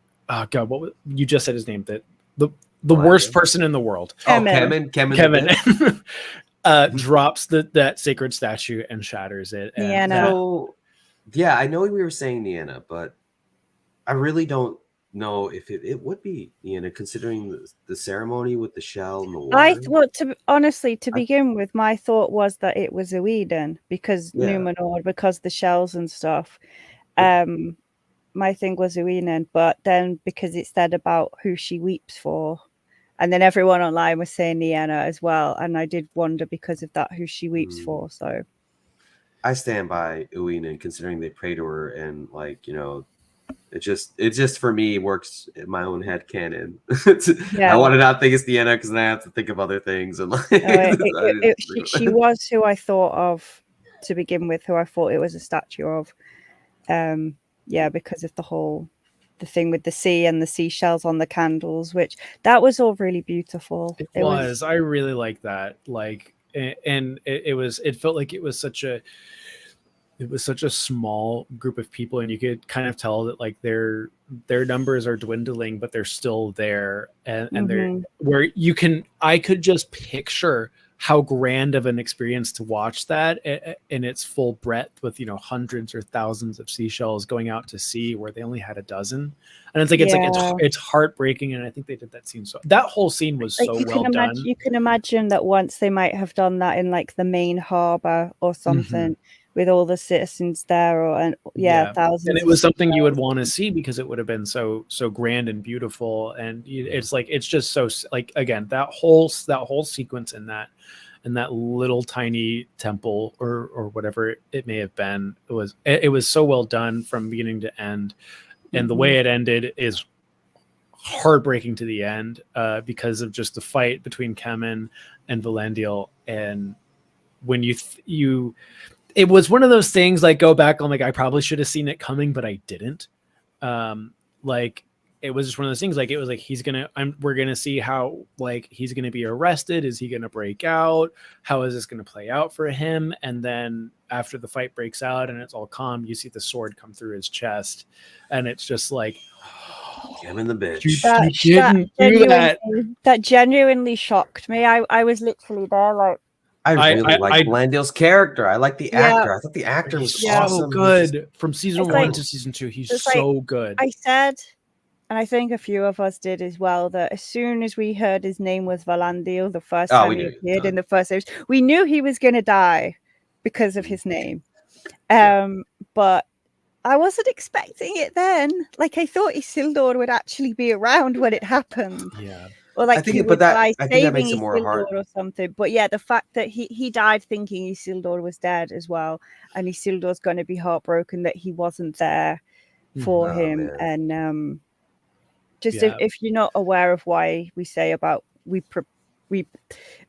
God, you just said his name? The worst person in the world. Kevin drops that sacred statue and shatters it. And I know we were saying Nienna, but I really don't know if it would be Nienna, considering the ceremony with the shell and the water. To begin with, my thought was that it was Ueden, because Numenor, because the shells and stuff. My thing was Ueden, but then because it said about who she weeps for, and then everyone online was saying Nienna as well, and I did wonder because of that who she weeps for. So I stand by Ueden, considering they pray to her, and it just for me works in my own head canon. I want to not think it's Nienna because then I have to think of other things. And she was who I thought of to begin with, who I thought it was a statue of. Because of the thing with the sea and the seashells on the candles, which that was all really beautiful. It was. I really like that. And it felt like it was such a small group of people, and you could kind of tell that their numbers are dwindling, but they're still there, and they're where I could just picture how grand of an experience to watch that in its full breadth, with hundreds or thousands of seashells going out to sea where they only had a dozen, and it's heartbreaking. And I think they did that scene, so that whole scene was so well done. You can imagine that once they might have done that in the main harbor or something. With all the citizens there, thousands. And it was something you would want to see because it would have been so grand and beautiful. And it's just so again, that whole sequence in that little tiny temple or whatever it may have been, it was so well done from beginning to end. And the way it ended is heartbreaking to the end, because of just the fight between Kemen and Valandil. And when it was one of those things, go back, I'm I probably should have seen it coming, but I didn't. It was just one of those things, it was we're gonna see how he's gonna be arrested. Is he gonna break out? How is this gonna play out for him? And then after the fight breaks out and it's all calm, you see the sword come through his chest, and it's just him in the bitch. You didn't do that. That genuinely shocked me. I was literally there I really like Valandil's character. I like the actor. I thought the actor was awesome. So good. From season 1 to season 2, he's so good. I said, and I think a few of us did as well, that as soon as we heard his name was Valandil, the first time he appeared in the first series, we knew he was going to die because of his name. But I wasn't expecting it then. I thought Isildur would actually be around when it happened. Yeah. Or I think that makes it more hard or something. But the fact that he died thinking Isildur was dead as well, and Isildur's going to be heartbroken that he wasn't there for him. Man. And Just if you're not aware of why we say about we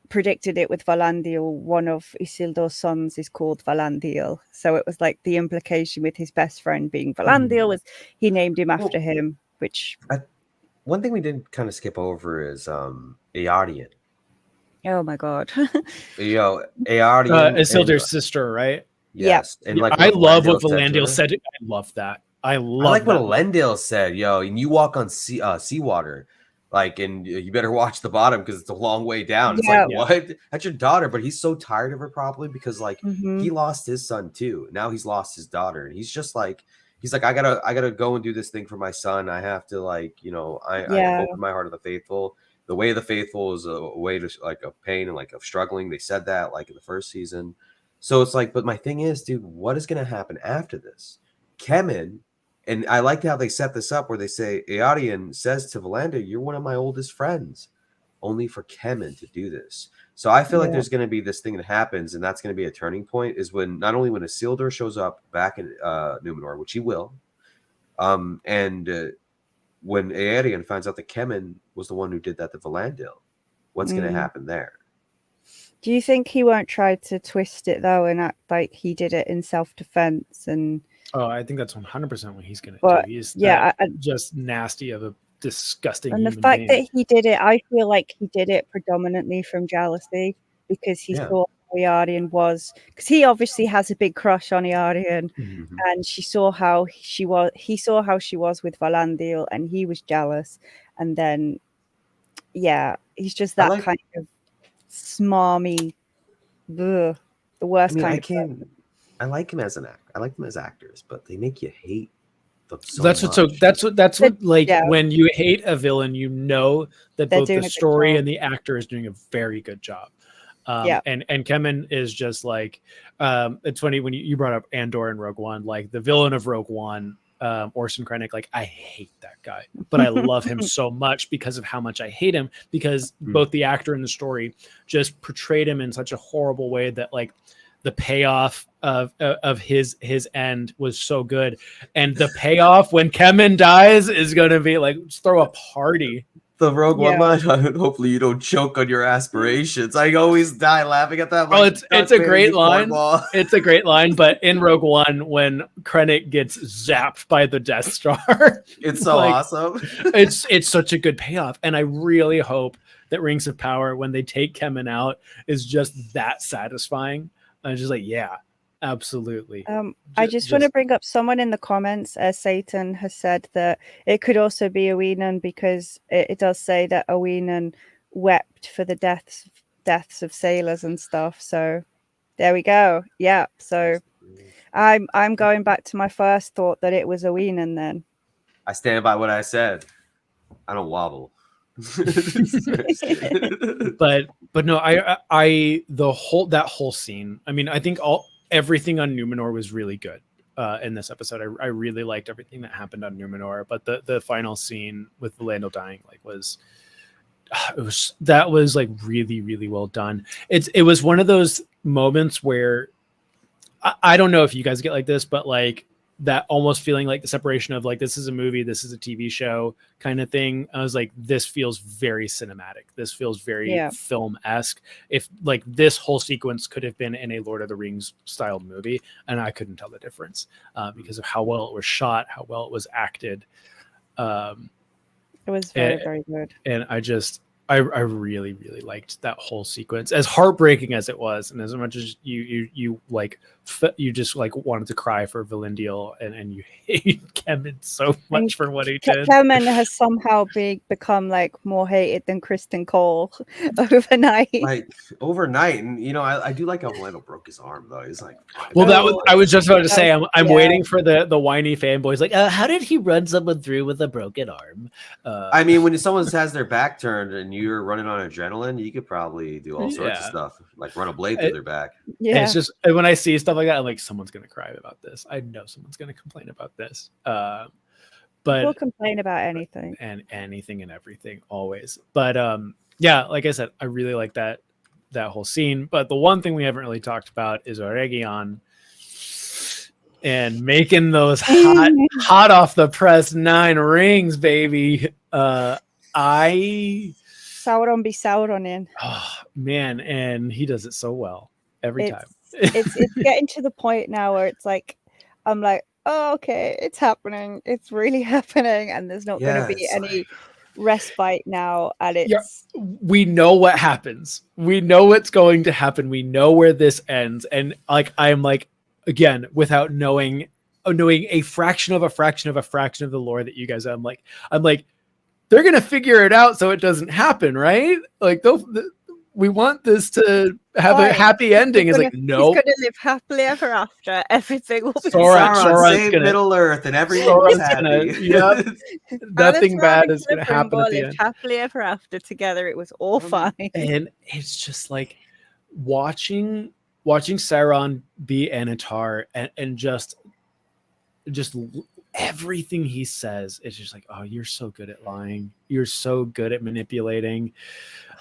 predicted it with Valandil, one of Isildur's sons is called Valandil. So it was like the implication with his best friend being Valandil was he named him after him, which... One thing we didn't kind of skip over is Eardian. Oh my God. Eardian. Isildur's sister, right? Yes. Yeah. And like I love what Valandil said. I love that. I like what Valandil said, and you walk on seawater. Like, and you better watch the bottom because it's a long way down. It's like, what? That's your daughter, but he's so tired of her probably because like he lost his son too. Now he's lost his daughter, and he's like, I gotta go and do this thing for my son. I have to I open my heart to the faithful. The way of the faithful is a way to like of pain and like of struggling. They said that like in the first season. So it's like, but my thing is, dude, what is gonna happen after this? Kemen. And I liked how they set this up where they say Eardian says to Valandil, "You're one of my oldest friends," only for Kemen to do this. So I feel like there's going to be this thing that happens, and that's going to be a turning point. Is when not only when Isildur shows up back in Numenor, which he will, and when Eärien finds out that Kemen was the one who did that to Valandil, what's going to happen there? Do you think he won't try to twist it though and act like he did it in self-defense and? Oh, I think that's 100% what he's going to do. He's just nasty of a disgusting and the fact that he did it, I feel like he did it predominantly from jealousy because he saw how Eärien was, because he obviously has a big crush on Eärien, and he saw how she was with Valandil, and he was jealous, and then he's just that kind of smarmy, the worst kind of person. I like him as an actor. I like them as actors, but they make you hate them so that's much. That's what when you hate a villain, you know that both the story and the actor is doing a very good job. And Kemen is just like it's funny when you brought up Andor and Rogue One, like the villain of Rogue One, Orson Krennic, like I hate that guy, but I love him so much because of how much I hate him, because both the actor and the story just portrayed him in such a horrible way that like the payoff of his end was so good, and the payoff when Kemen dies is going to be like throw a party. The Rogue One line. Hopefully you don't choke on your aspirations. I always die laughing at that. Oh, it's a great line. It's a great line. But in Rogue One, when Krennic gets zapped by the Death Star, it's so awesome. It's such a good payoff, and I really hope that Rings of Power, when they take Kemen out, is just that satisfying. I'm just like, yeah, absolutely. I just want to bring up someone in the comments. Satan has said that it could also be Owinan, because it does say that Owinan wept for the deaths of sailors and stuff. So there we go. Yeah. So I'm going back to my first thought that it was Owinan. Then I stand by what I said. I don't wobble. but no, that whole scene, I mean, I think everything on Numenor was really good in this episode. I really liked everything that happened on Numenor, but the final scene with Valandil dying was like really, really well done. It was one of those moments where I don't know if you guys get like this, but like that almost feeling like the separation of like, this is a movie, this is a TV show kind of thing. I was like, this feels very cinematic. This feels very film-esque. If like this whole sequence could have been in a Lord of the Rings style movie, and I couldn't tell the difference because of how well it was shot, how well it was acted. It was very good. And I really, really liked that whole sequence, as heartbreaking as it was, and as much as you like, you just like wanted to cry for Valandil, and you hate Kemen so much for what he did. Kemen has somehow become like more hated than Kristen Cole overnight. Like overnight, and you know, I do like how Valandil broke his arm though. He's like, I was just about to say, I'm waiting for the whiny fanboys like, how did he run someone through with a broken arm? I mean, when someone has their back turned and you're running on adrenaline, you could probably do all sorts of stuff, like run a blade through their back. Yeah, and it's just when I see stuff like that, I'm like, someone's gonna cry about this. I know someone's gonna complain about this. But we'll complain about anything and anything and everything always. But yeah, like I said, I really like that whole scene. But the one thing we haven't really talked about is Aurelion and making those hot off the press 9 rings, baby. Sauron be Sauron in. Oh man, and he does it so well every time. It's getting to the point now where it's like, I'm like, oh, okay, it's happening. It's really happening, and there's not going to be any respite now. And we know what happens. We know what's going to happen. We know where this ends. And like, I'm like, again, without knowing a fraction of the lore that you guys have, I'm like, they're going to figure it out so it doesn't happen, right? Like, we want this to have a happy ending. It's like, no. He's going to live happily ever after. Everything will be Sauron save Middle Earth and everyone's happy. Yep. Nothing bad is going to happen at the end. Happily ever after together. It was all fine. And it's just like watching Sauron be Anatar and just everything he says is just like, oh, you're so good at lying. You're so good at manipulating.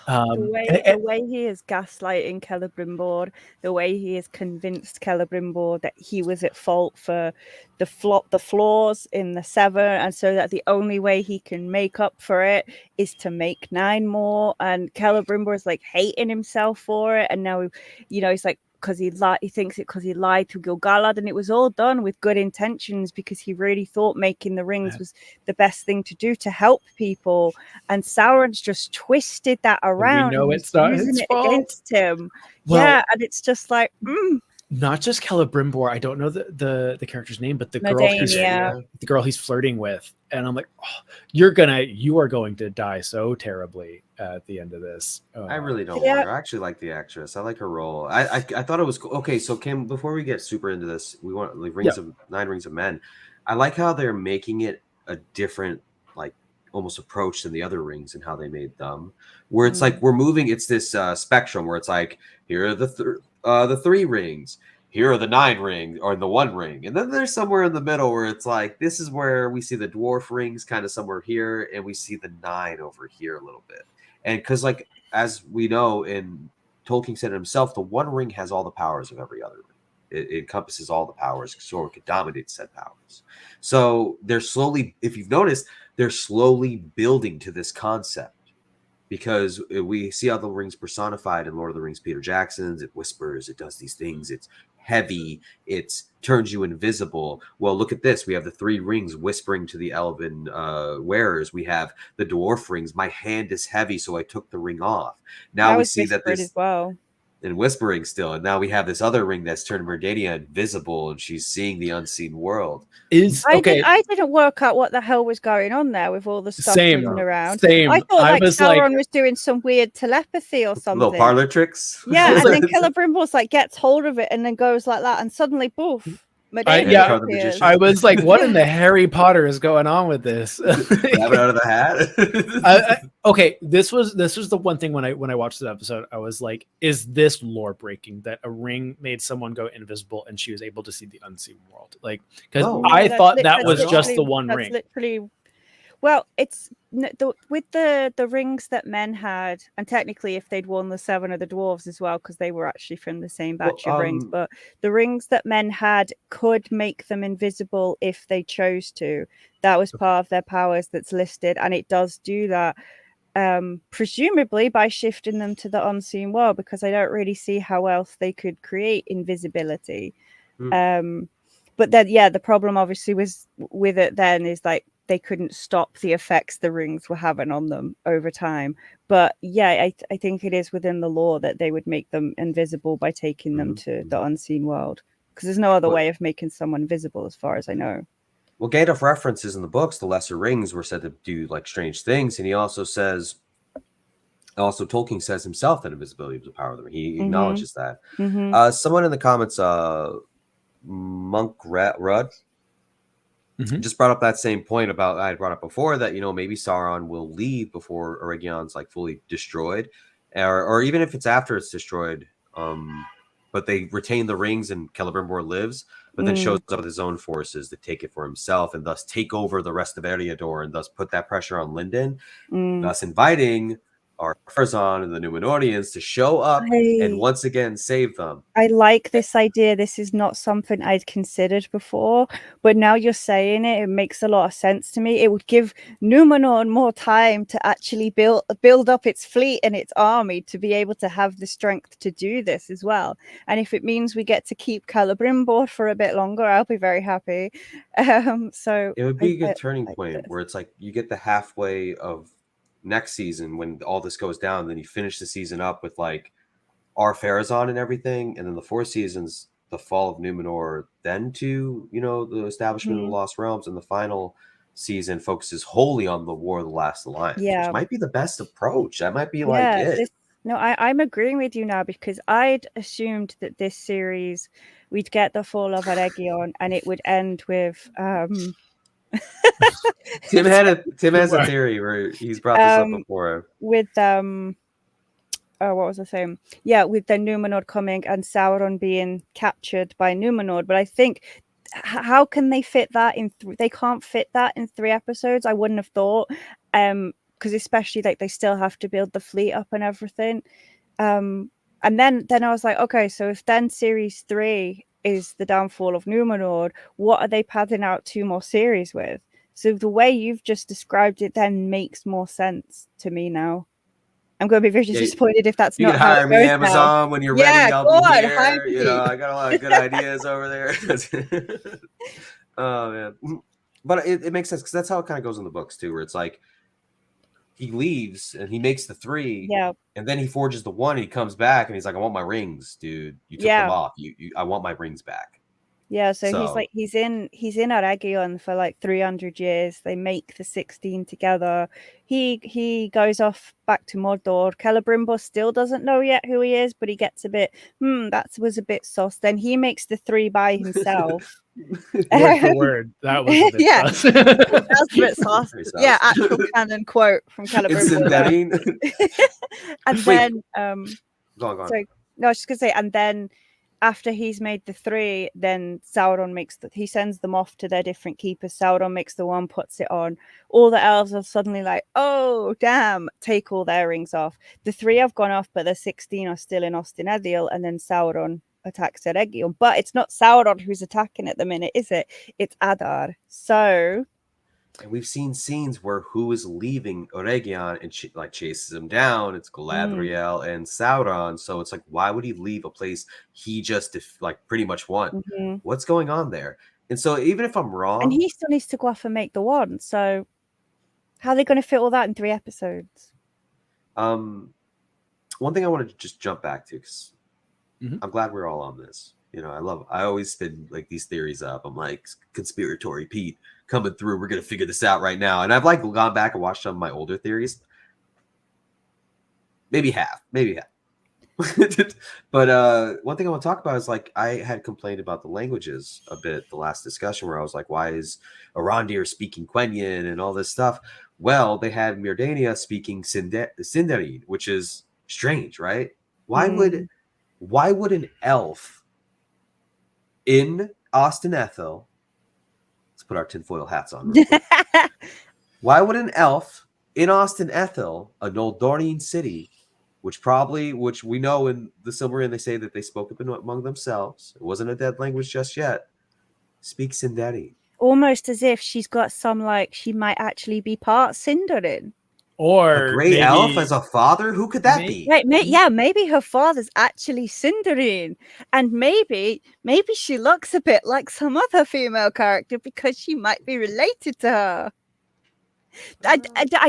The way he is gaslighting Celebrimbor, the way he has convinced Celebrimbor that he was at fault for the flaws in the Seven, and so that the only way he can make up for it is to make 9 more. And Celebrimbor is like hating himself for it, and now he's like, because he thinks it because he lied to Gil-galad, and it was all done with good intentions because he really thought making the rings was the best thing to do to help people, and Sauron's just twisted that around. We know it's not his fault against him. And it's just like not just Celebrimbor. I don't know the character's name, but the girl he's flirting with, and I'm like, oh, you are going to die so terribly at the end of this. I really don't want her. I actually like the actress. I like her role. I thought it was cool. Okay, so Kim, before we get super into this, we want like 9 Rings of Men. I like how they're making it a different, like, almost approach than the other rings and how they made them. Where it's like we're moving. It's this spectrum where it's like, here are the 3 rings. Here are the 9 rings, or the 1 ring. And then there's somewhere in the middle where it's like, this is where we see the dwarf rings kind of somewhere here, and we see the 9 over here a little bit. And because, like, as we know, in Tolkien said himself, the 1 ring has all the powers of every other ring. It encompasses all the powers, so it could dominate said powers. So they're slowly, if you've noticed, they're slowly building to this concept. Because we see how the rings personified in Lord of the Rings, Peter Jackson's. It whispers, it does these things, it's heavy, it turns you invisible. Well, look at this. We have the 3 rings whispering to the elven wearers. We have the dwarf rings. My hand is heavy, so I took the ring off. Now we see that this as well. And whispering still. And now we have this other ring that's turned Merdania invisible, and she's seeing the unseen world. I didn't work out what the hell was going on there with all the stuff moving around. I thought like Sauron was doing some weird telepathy or something. Little parlor tricks. Yeah, and then Celebrimbor's like gets hold of it and then goes like that, and suddenly poof. I was like, what in the Harry Potter is going on with this? Grab it out of the hat. Okay, this was the one thing when I watched the episode, I was like, is this lore breaking that a ring made someone go invisible and she was able to see the unseen world? Like, because I thought that was just the one ring. Literally, well, it's with the rings that men had, and technically if they'd worn the 7 of the dwarves as well, because they were actually from the same batch of rings, but the rings that men had could make them invisible if they chose to. That was part of their powers that's listed, and it does do that, presumably by shifting them to the unseen world, because I don't really see how else they could create invisibility. But then the problem obviously was with it then is like they couldn't stop the effects the rings were having on them over time. But I think it is within the lore that they would make them invisible by taking them to the unseen world, because there's no other way of making someone visible as far as I know. Well, Gandalf references in the books, the lesser rings were said to do like strange things, and he also says, Tolkien says himself that invisibility was a power of the ring. He acknowledges that. Someone in the comments, Monk Rudd, just brought up that same point about I had brought up before, that maybe Sauron will leave before Eregion's like fully destroyed, or even if it's after it's destroyed, but they retain the rings and Celebrimbor lives, but then shows up with his own forces to take it for himself and thus take over the rest of Eriador and thus put that pressure on Lindon, thus inviting our Farazan and the Numenorians to show up and once again save them. I like this idea. This is not something I'd considered before, but now you're saying it, it makes a lot of sense to me. It would give Numenor more time to actually build up its fleet and its army to be able to have the strength to do this as well. And if it means we get to keep Celebrimbor for a bit longer, I'll be very happy. So it would be a good turning point where it's like you get the halfway of next season when all this goes down, then you finish the season up with like our Farazan and everything, and then the 4 seasons, the fall of Numenor, then to the establishment of the Lost Realms, and the final season focuses wholly on the War of the Last Alliance, which might be the best approach. That might be it. I'm agreeing with you now, because I'd assumed that this series we'd get the fall of Eregion and it would end with Tim has a theory where he's brought this up before. With what was I saying? Yeah, with the Numenor coming and Sauron being captured by Numenor. But I think, how can they fit that in? They can't fit that in 3 episodes. I wouldn't have thought, because especially like they still have to build the fleet up and everything. And then I was like, okay, so if then series 3 is the downfall of Numenor, what are they padding out 2 more series with? So the way you've just described it then makes more sense to me now. I'm going to be very disappointed if that's not how it goes. You can hire me, Amazon, when you're ready. I'll be here. I got a lot of good ideas over there. Oh man, but it makes sense because that's how it kind of goes in the books too, where it's like he leaves and he makes the 3, and then he forges the 1. And he comes back and he's like, "I want my rings, dude. You took them off. I want my rings back." Yeah, so he's in Eregion for like 300 years. They make the 16 together. He goes off back to Mordor. Celebrimbor still doesn't know yet who he is, but he gets a bit, that was a bit sus. Then he makes the 3 by himself. Word for word. That was a bit sus. That was a bit sus. Yeah, actual canon quote from Celebrimbor. And then go on. So, no, I was just gonna say, and then after he's made the 3, then Sauron he sends them off to their different keepers. Sauron makes the 1, puts it on. All the elves are suddenly like, oh, damn, take all their rings off. The 3 have gone off, but the 16 are still in Ostinediel, and then Sauron attacks Eregion. But it's not Sauron who's attacking at the minute, is it? It's Adar. So... And we've seen scenes where who is leaving Eregion and chases him down. It's Galadriel and Sauron. So it's like, why would he leave a place he just pretty much won? What's going on there? And so even if I'm wrong, and he still needs to go off and make the 1. So how are they going to fit all that in 3 episodes? One thing I want to just jump back to, because I'm glad we're all on this. I always spin like these theories up. I'm like, conspiratory Pete coming through. We're going to figure this out right now. And I've gone back and watched some of my older theories. Maybe half. But one thing I want to talk about is I had complained about the languages a bit the last discussion, where I was like, why is Arondir speaking Quenya and all this stuff? Well, they had Myrdania speaking Sindarin, which is strange, right? Why would an elf in Ostinethel, let's put our tinfoil hats on real quick. Why would an elf in Ostinethel, a Noldorian city, which we know in the Silmarillion they say that they spoke up among themselves, it wasn't a dead language just yet, speak Sindarin? Almost as if she's got some, she might actually be part Sindarin. Or a great elf as a father? Who could that be? Right, maybe her father's actually Sindarin, and maybe she looks a bit like some other female character because she might be related to her. I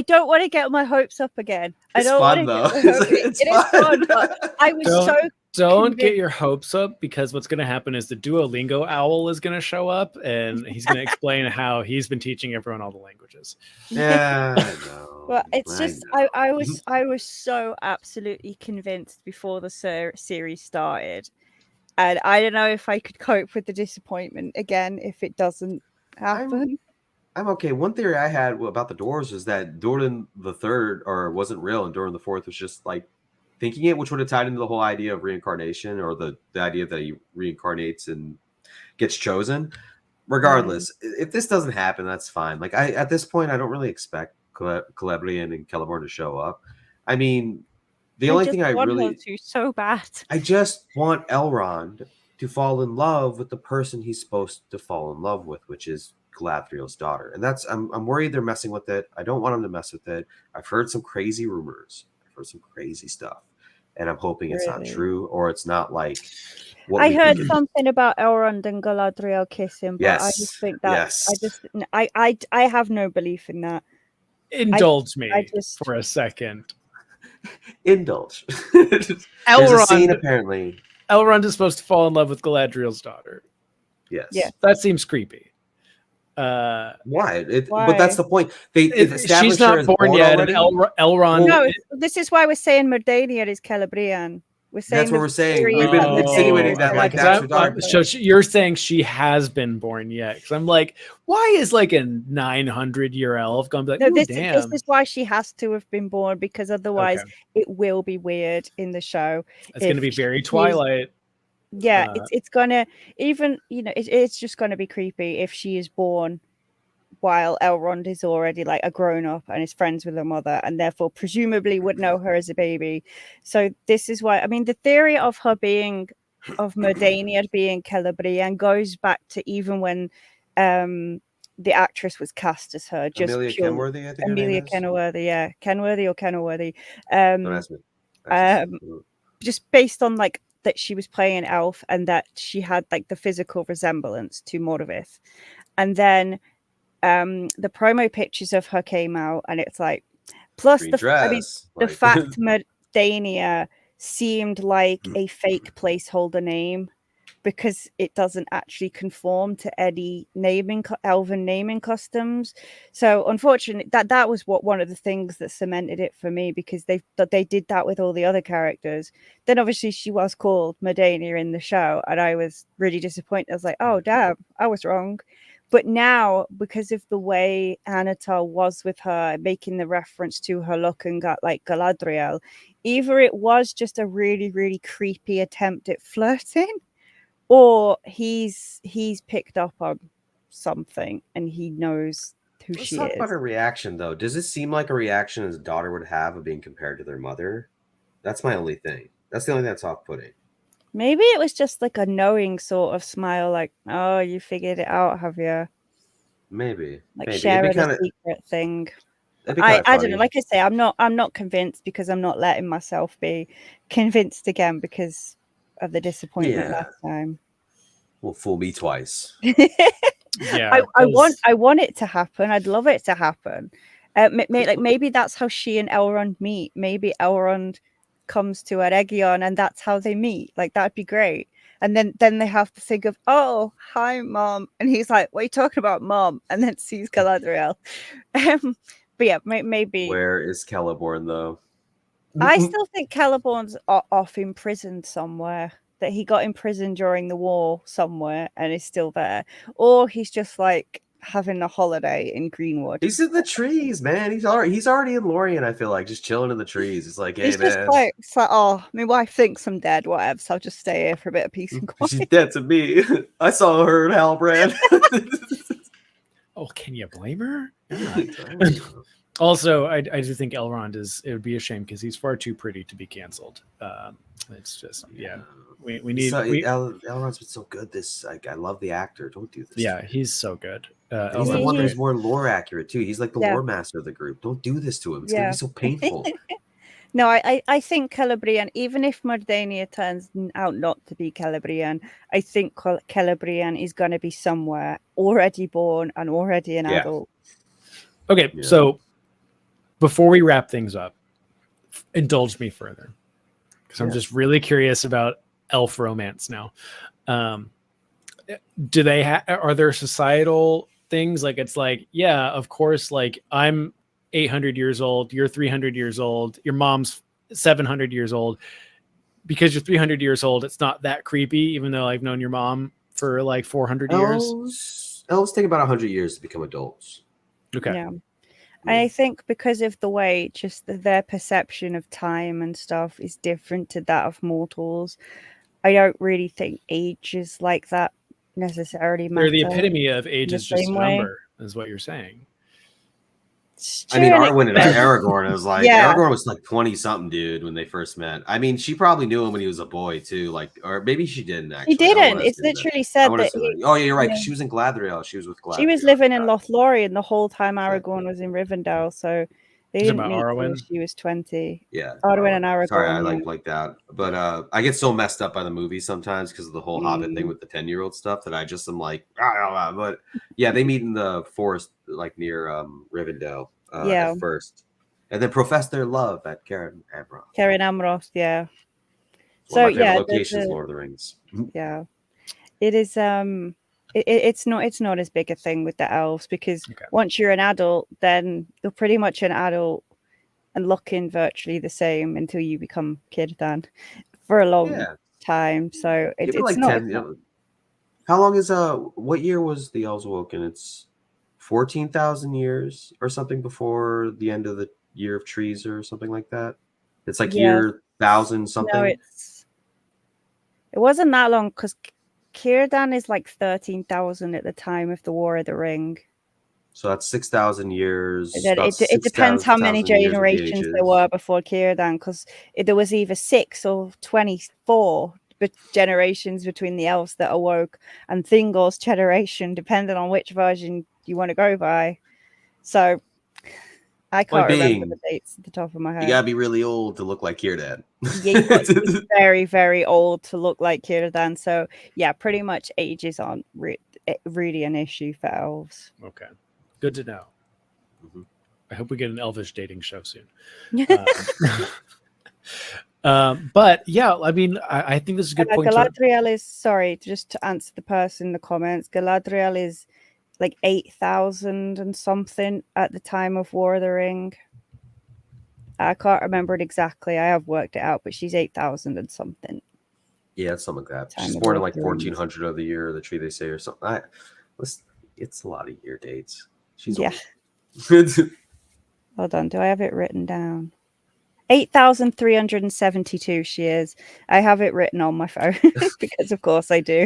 don't want to get my hopes up again. It's fun though. It is fun. But I was Don't get your hopes up, because what's going to happen is the Duolingo owl is going to show up and he's going to explain how he's been teaching everyone all the languages. Yeah, I know. Well, it's just I was so absolutely convinced before the series started, and I don't know if I could cope with the disappointment again if it doesn't happen. I'm okay. One theory I had about the dwarves was that Durin the Third wasn't real, and Durin the Fourth was just thinking it, which would have tied into the whole idea of reincarnation, or the idea that he reincarnates and gets chosen. Regardless, if this doesn't happen, that's fine. At this point, I don't really expect Celebrian and Celeborn to show up. I mean, the only thing I really to so bad. I just want Elrond to fall in love with the person he's supposed to fall in love with, which is Galadriel's daughter. And that's I'm worried they're messing with it. I don't want them to mess with it. I've heard some crazy rumors. I've heard some crazy stuff. And I'm hoping it's not true, or it's not like what I heard something about Elrond and Galadriel kissing, but I just think that I have no belief in that. Indulge me for a second. Indulge. Elrond, there's a scene apparently. Elrond is supposed to fall in love with Galadriel's daughter. Yes. Yeah. That seems creepy. Why? But that's the point. She's not born yet. And Elrond. No, this is why we're saying Mordania is Celebrian. We're saying that's what we're saying. We've been insinuating that like that's her daughter. So you're saying she has been born yet? Because I'm like, why is like a 900-year elf going to be like, this is why she has to have been born, because otherwise it will be weird in the show. It's going to be very Twilight. Yeah, it's gonna it's just gonna be creepy if she is born while Elrond is already like a grown up and is friends with her mother, and therefore presumably would know her as a baby. So this is why, I mean, the theory of her being, of Mordania being Celebrian goes back to even when the actress was cast as her. Just Amelia Kenworthy, I think. Amelia Kenworthy, yeah, Kenworthy or Kenworthy. Just based on like that she was playing an elf and that she had like the physical resemblance to Morvith, and then the promo pictures of her came out, and it's like, plus the fact Mordania seemed like a fake placeholder name because it doesn't actually conform to any elven naming customs. So unfortunately, that was one of the things that cemented it for me, because they did that with all the other characters. Then obviously she was called Mordania in the show, and I was really disappointed. I was like, oh damn, I was wrong. But now, because of the way Anatar was with her, making the reference to her look and got like Galadriel, either it was just a really, really creepy attempt at flirting, or he's picked up on something and he knows who she is. Let's talk about her reaction, though. Does it seem like a reaction his daughter would have of being compared to their mother? That's my only thing. That's the only thing that's off-putting. Maybe it was just like a knowing sort of smile, like, oh, you figured it out, have you? Maybe. Sharing a secret thing. I don't know. Like I say, I'm not convinced, because I'm not letting myself be convinced again because of the disappointment last time. Well, fool me twice. Yeah, I want it to happen. I'd love it to happen. Maybe that's how she and Elrond meet. Maybe Elrond comes to Eregion and that's how they meet. Like, that'd be great. And then they have to think of, oh, hi, Mom. And he's like, what are you talking about, Mom? And then sees Galadriel. But yeah, maybe. Where is Celeborn, though? I still think Celeborn's off imprisoned somewhere. That he got imprisoned during the war somewhere and is still there. Or he's just like having a holiday in Greenwood. He's in the trees, man. He's already in Lorien, I feel like, just chilling in the trees. It's like, hey, he's man. It's like, oh, my wife thinks I'm dead, whatever, so I'll just stay here for a bit of peace and quiet. She's dead to me. I saw her in Halbrand. Oh, can you blame her? Also, I do think Elrond it would be a shame because he's far too pretty to be canceled. It's just, we need. Elrond's been so good. I love the actor. Don't do this. Yeah, he's so good. He's the one who's more lore accurate too. He's like the lore master of the group. Don't do this to him. It's gonna be so painful. No, I think Celebrian, even if Mordania turns out not to be Celebrian, I think Celebrian is going to be somewhere already born and already an adult. Okay, so before we wrap things up, indulge me further, because I'm just really curious about elf romance now. Do they are there societal things? Like, it's like, yeah, of course, like, I'm 800 years old, you're 300 years old, your mom's 700 years old. Because you're 300 years old, it's not that creepy, even though I've known your mom for like 400 years. Elves take about 100 years to become adults. Okay. Yeah. I think because of the way just their perception of time and stuff is different to that of mortals, I don't really think age is like that necessarily matter. They're the epitome of age is just a number, is what you're saying. I mean, Arwen and Aragorn, I was like, Aragorn was like 20-something, dude, when they first met. I mean, she probably knew him when he was a boy, too. Like, or maybe she didn't, actually. She didn't. It's literally said that. Oh, yeah, you're right. She was in Galadriel. She was with Galadriel. She was living in Lothlorien the whole time Aragorn was in Rivendell, so they didn't meet until she was 20. Yeah. Arwen and Aragorn. Sorry, I like that. But I get so messed up by the movies sometimes because of the whole Hobbit thing with the 10-year-old stuff that I just am like, but yeah, they meet in the forest, like near Rivendell. At first, and then profess their love at Karen Amroth. Yeah. So yeah, locations, Lord of the Rings. Yeah, it is. It's not as big a thing with the elves because once you're an adult, then you're pretty much an adult and looking virtually the same until you become Círdan for a long time. So it's like not. 10, how long is what year was the elves awoken? It's 14,000 years or something before the end of the year of trees or something like that. It's like year 1,000 something. No, it wasn't that long because Círdan is like 13,000 at the time of the War of the Ring. So that's 6,000 years. It depends how many generations there were before Círdan, because there was either 6 or 24 generations between the elves that awoke and Thingol's generation, depending on which version you want to go by. So I can't remember the dates at the top of my head. You gotta be really old to look like Círdan. Yeah, you got to be very, very old to look like Círdan. So yeah, pretty much ages aren't really an issue for elves. Okay, good to know. Mm-hmm. I hope we get an elvish dating show soon. But yeah, I mean, I think this is a good point. Galadriel is, sorry, just to answer the person in the comments, Galadriel is like 8,000 and something at the time of War of the Ring. I can't remember it exactly. I have worked it out, but she's 8,000 and something. Yeah, it's something like that. She's born in like 1400 of the year of the tree, they say, or something. It's a lot of year dates. She's old. Hold on, do I have it written down? 8,372 she is. I have it written on my phone because of course I do.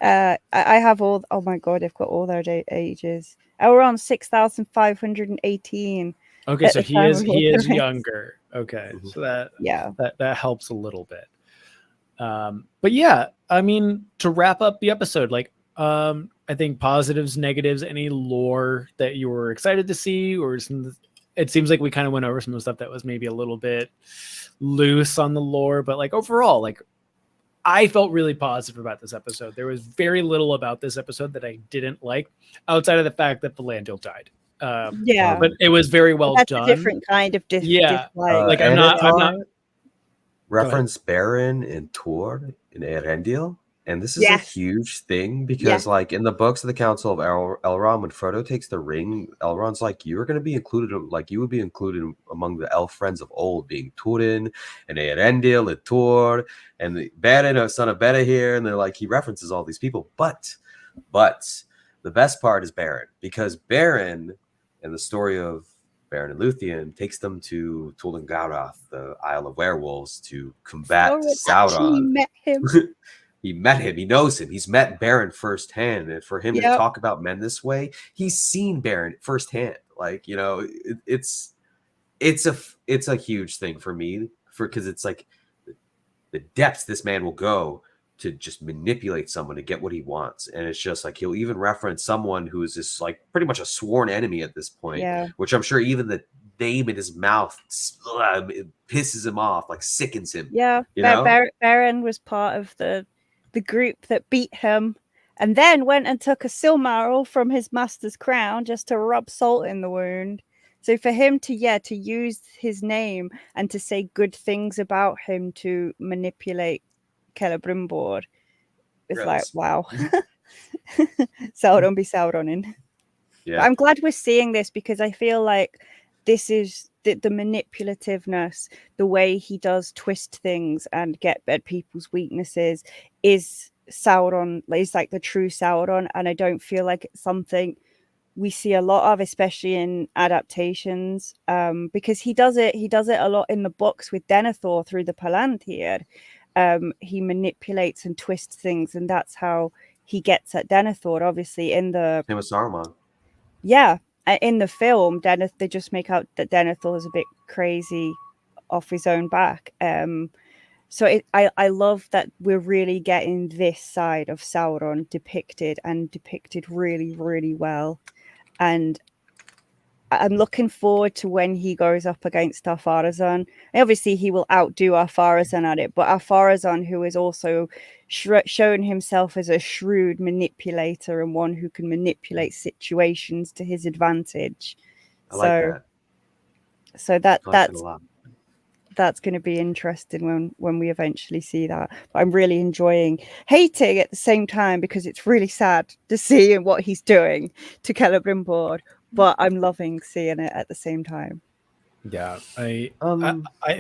I have all, oh my god, I've got all their ages. We're on 6,518. Okay, so he is younger. Okay, so that helps a little bit. But yeah, I mean, to wrap up the episode, like I think positives, negatives, any lore that you were excited to see, or it seems like we kind of went over some of the stuff that was maybe a little bit loose on the lore, but like overall, like I felt really positive about this episode. There was very little about this episode that I didn't like, outside of the fact that Valandil died. But it was very well done. A different kind of dislike. Like I'm not reference Baron and Tor in Erendil. And this is a huge thing because, like, in the books of the Council of Elrond, when Frodo takes the ring, Elrond's like, "You're going to be included, like, you would be included among the elf friends of old, being Túrin and Eärendil and Tor and the Beren, son of Bera here." And they're like, he references all these people, but the best part is Beren, because Beren, in the story of Beren and Luthien, takes them to Tuatha, the Isle of Werewolves, to combat Sauron. Met him. He met him. He knows him. He's met Beren firsthand. And for him to talk about men this way, he's seen Beren firsthand. Like, you know, it's a huge thing for me, because it's like the depths this man will go to just manipulate someone to get what he wants. And it's just like, he'll even reference someone who is just like pretty much a sworn enemy at this point, which I'm sure even the name in his mouth it pisses him off, like sickens him. Yeah. Beren was part of the group that beat him and then went and took a Silmaril from his master's crown just to rub salt in the wound. So for him to use his name and to say good things about him to manipulate Celebrimbor, it's like, wow. Sauron be Sauronin. Yeah. I'm glad we're seeing this, because I feel like this is the manipulativeness, the way he does twist things and get at people's weaknesses is Sauron. Is like the true Sauron, and I don't feel like it's something we see a lot of, especially in adaptations, because he does it a lot in the books with Denethor through the Palantir. He manipulates and twists things, and that's how he gets at Denethor. Obviously, in the same with Saruman. Yeah. in the film, they just make out that Denethor is a bit crazy off his own back. So I love that we're really getting this side of Sauron depicted really, really well. And I'm looking forward to when he goes up against Ar-Pharazôn. Obviously, he will outdo Ar-Pharazôn at it, but Ar-Pharazôn, who is also shown himself as a shrewd manipulator and one who can manipulate situations to his advantage. So that's going to be interesting when we eventually see that. But I'm really hating at the same time, because it's really sad to see what he's doing to Celebrimbor. But I'm loving seeing it at the same time. Yeah, I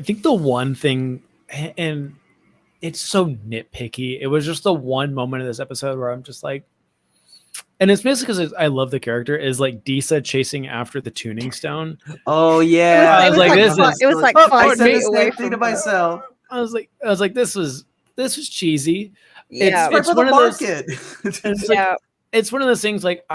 think the one thing, and it's so nitpicky, it was just the one moment of this episode where I'm just like, and it's basically because I love the character, is like Disa chasing after the tuning stone. Oh yeah, it was like 5 feet away from myself. I was like, this was cheesy. Yeah, it's one of market. It's one of those things like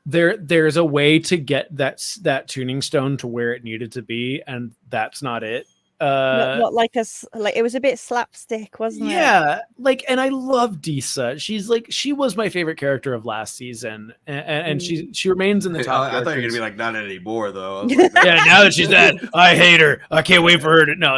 there's a way to get that tuning stone to where it needed to be, and that's not it. Not like it was a bit slapstick, wasn't it? Yeah, and I love Disa. She was my favorite character of last season, and she remains in the top. I thought you were gonna be like, not anymore though. Yeah, now that she's dead, I hate her. I can't wait for her to no.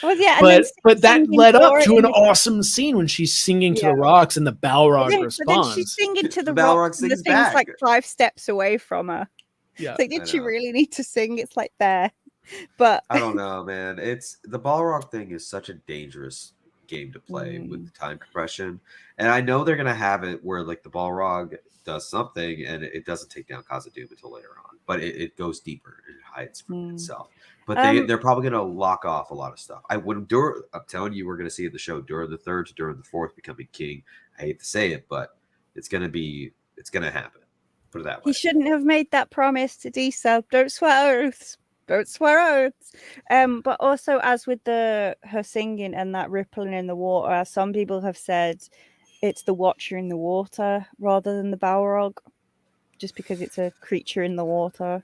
Well, yeah, but that led up to an awesome scene when she's singing to the rocks and the Balrog responds. But then she's singing to the rocks, and the thing's like 5 steps away from her. Yeah, it's like, did she really need to sing? It's like there. But I don't know, man. It's the Balrog thing is such a dangerous game to play with time compression, and I know they're gonna have it where like the Balrog does something and it doesn't take down Khazad-dûm until later on, but it goes deeper and it hides from itself. But they're probably gonna lock off a lot of stuff. I'm telling you, we're gonna see it in the show during the 3rd to during the 4th becoming king. I hate to say it, but it's gonna happen. Put it that way. He shouldn't have made that promise to Disa. Don't swear oaths. Don't swear oaths. But also, as with her singing and that rippling in the water, some people have said it's the Watcher in the water rather than the Balrog, just because it's a creature in the water.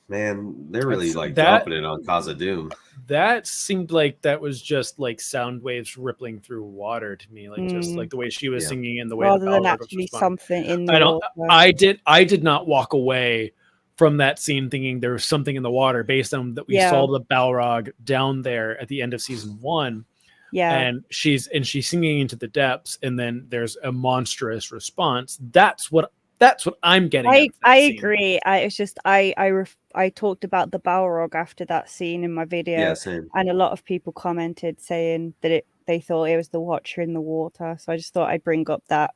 Man, they're really dumping it on Khazad-dûm. That seemed like that was just like sound waves rippling through water to me, just like the way she was singing and the way rather the than actually something in the water. I did not walk away from that scene thinking there was something in the water, based on that we saw the Balrog down there at the end of season 1. Yeah, and she's singing into the depths, and then there's a monstrous response. That's what I'm getting. I agree. It's just I talked about the Balrog after that scene in my video, and a lot of people commented saying that they thought it was the Watcher in the water. So I just thought I'd bring up that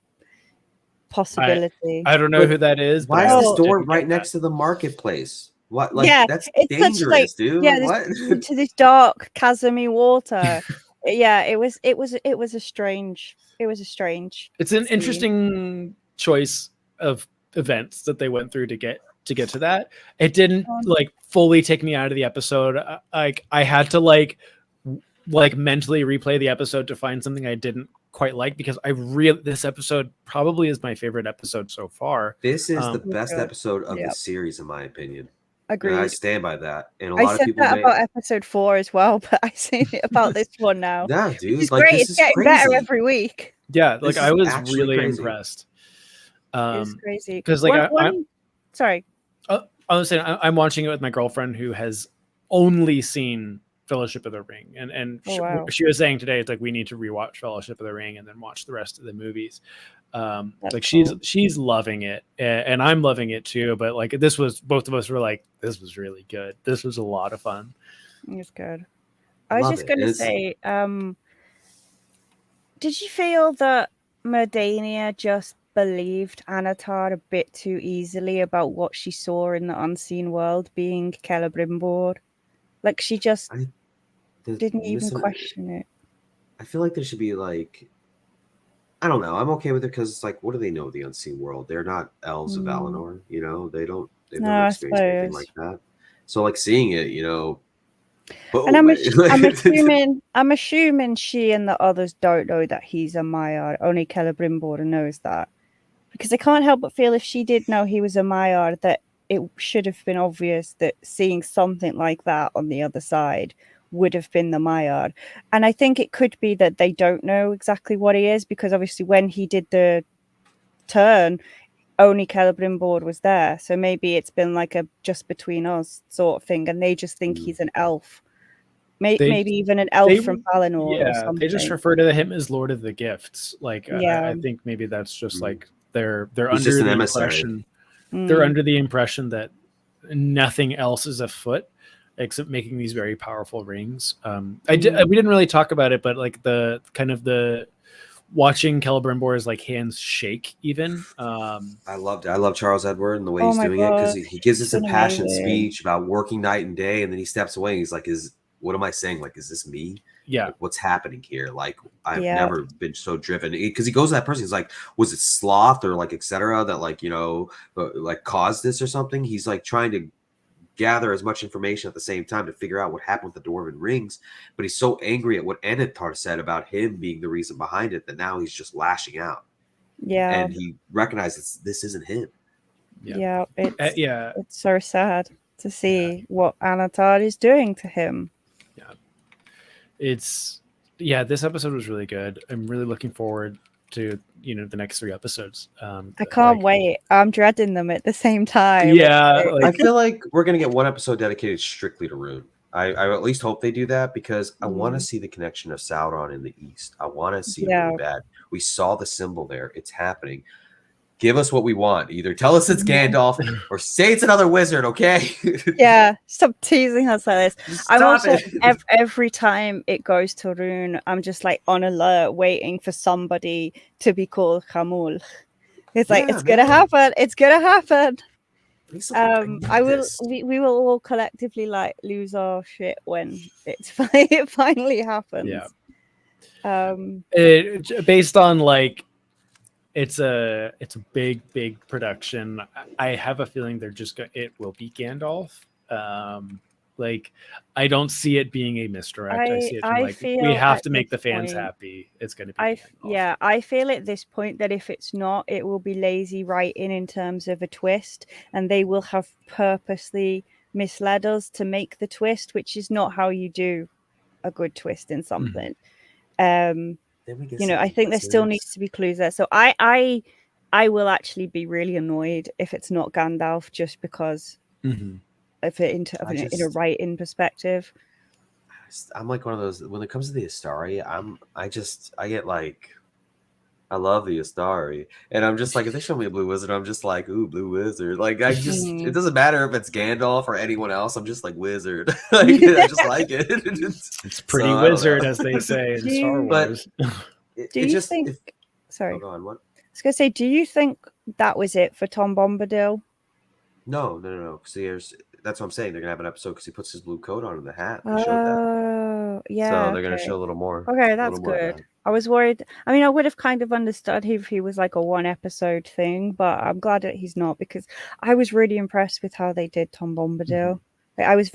possibility. I don't know who that is. Why is this door right next to the marketplace? What? That's dangerous, dude. Yeah, what? To this dark chasmy water. Yeah, it was a strange. It's an interesting choice of events that they went through to get to that. It didn't fully take me out of the episode. I had to mentally replay the episode to find something I didn't quite like, because this episode probably is my favorite episode so far. This is the best episode of the series, in my opinion. Agreed. I stand by that. And I said that about episode 4 as well, but I say it about this one now. Yeah, dude, it's great. It's getting better every week. Yeah, I was really impressed. It's crazy because sorry. I was saying I'm watching it with my girlfriend who has only seen Fellowship of the Ring, and she was saying today it's like we need to rewatch Fellowship of the Ring and then watch the rest of the movies. She's loving it, and I'm loving it too. But this was, both of us were like, this was really good. This was a lot of fun. It's good. I was just going to say, did you feel that Merdania just believed Anatar a bit too easily about what she saw in the unseen world being Celebrimbor? She just didn't even question it. I feel like there should be I don't know. I'm okay with it because what do they know of the unseen world? They're not elves of Valinor, they've never experienced anything like that. So seeing it, and I'm assuming she and the others don't know that he's a Maiar. Only Celebrimbor knows that. Because I can't help but feel if she did know he was a Maiar, that it should have been obvious that seeing something like that on the other side would have been the Maiar. And I think it could be that they don't know exactly what he is, because obviously when he did the turn, only Celebrimbor was there. So maybe it's been like a just between us sort of thing, and they just think he's an elf. Maybe even an elf from Valinor or something. They just refer to him as Lord of the Gifts. Like, I think maybe that's just like they're under the impression. They're under the impression that nothing else is afoot except making these very powerful rings. We didn't really talk about it, but like the kind of the watching Celebrimbor's like hands shake even. I loved it. I love Charles Edward and the way he's doing it, because he gives this impassioned speech about working night and day, and then he steps away and he's like, what am I saying? Like, is this me? Yeah. Like, what's happening here? Like, I've never been so driven. Because he goes to that person. He's like, was it sloth or like, etc. that like, like caused this or something? He's like trying to gather as much information at the same time to figure out what happened with the Dwarven rings. But he's so angry at what Enitar said about him being the reason behind it that now he's just lashing out. Yeah. And he recognizes this isn't him. Yeah. It's so sad to see what Enitar is doing to him. This episode was really good. I'm really looking forward to the next 3 episodes. I can't wait. I'm dreading them at the same time. I feel like we're gonna get one episode dedicated strictly to Rune. I at least hope they do that, because I want to see the connection of Sauron in the east. I want to see it really bad. We saw the symbol there. It's happening. Give us what we want. Either tell us it's Gandalf or say it's another wizard, okay? Stop teasing us like this. I'm also every time it goes to Rune, I'm just like on alert, waiting for somebody to be called Khamul. It's like it's gonna happen. It's gonna happen. We will all collectively like lose our shit when it finally happens. Based on like. It's a big production. I have a feeling it will be Gandalf. Like, I don't see it being a misdirect. I see it like we have to make the fans happy. It's going to be. I feel at this point that if it's not, it will be lazy writing in terms of a twist, and they will have purposely misled us to make the twist, which is not how you do a good twist in something. I think there still needs to be clues there. So I will actually be really annoyed if it's not Gandalf, just because of it in a writing perspective. I'm like one of those, when it comes to the Astari, I get like, I love the Astari, and I'm just like, if they show me a blue wizard, I'm just like, ooh, blue wizard. Like, it doesn't matter if it's Gandalf or anyone else. I'm just like, wizard. Like, I just like it. It's pretty wizard, as they say in Star Wars. Sorry. Oh, go on, what? I was gonna say, do you think that was it for Tom Bombadil? No. See, that's what I'm saying. They're gonna have an episode because he puts his blue coat on in the hat. They showed that. Yeah. So they're gonna show a little more. Okay, that's good. I was worried. I mean, I would have kind of understood if he was like a 1 episode thing, but I'm glad that he's not, because I was really impressed with how they did Tom Bombadil. Like, I was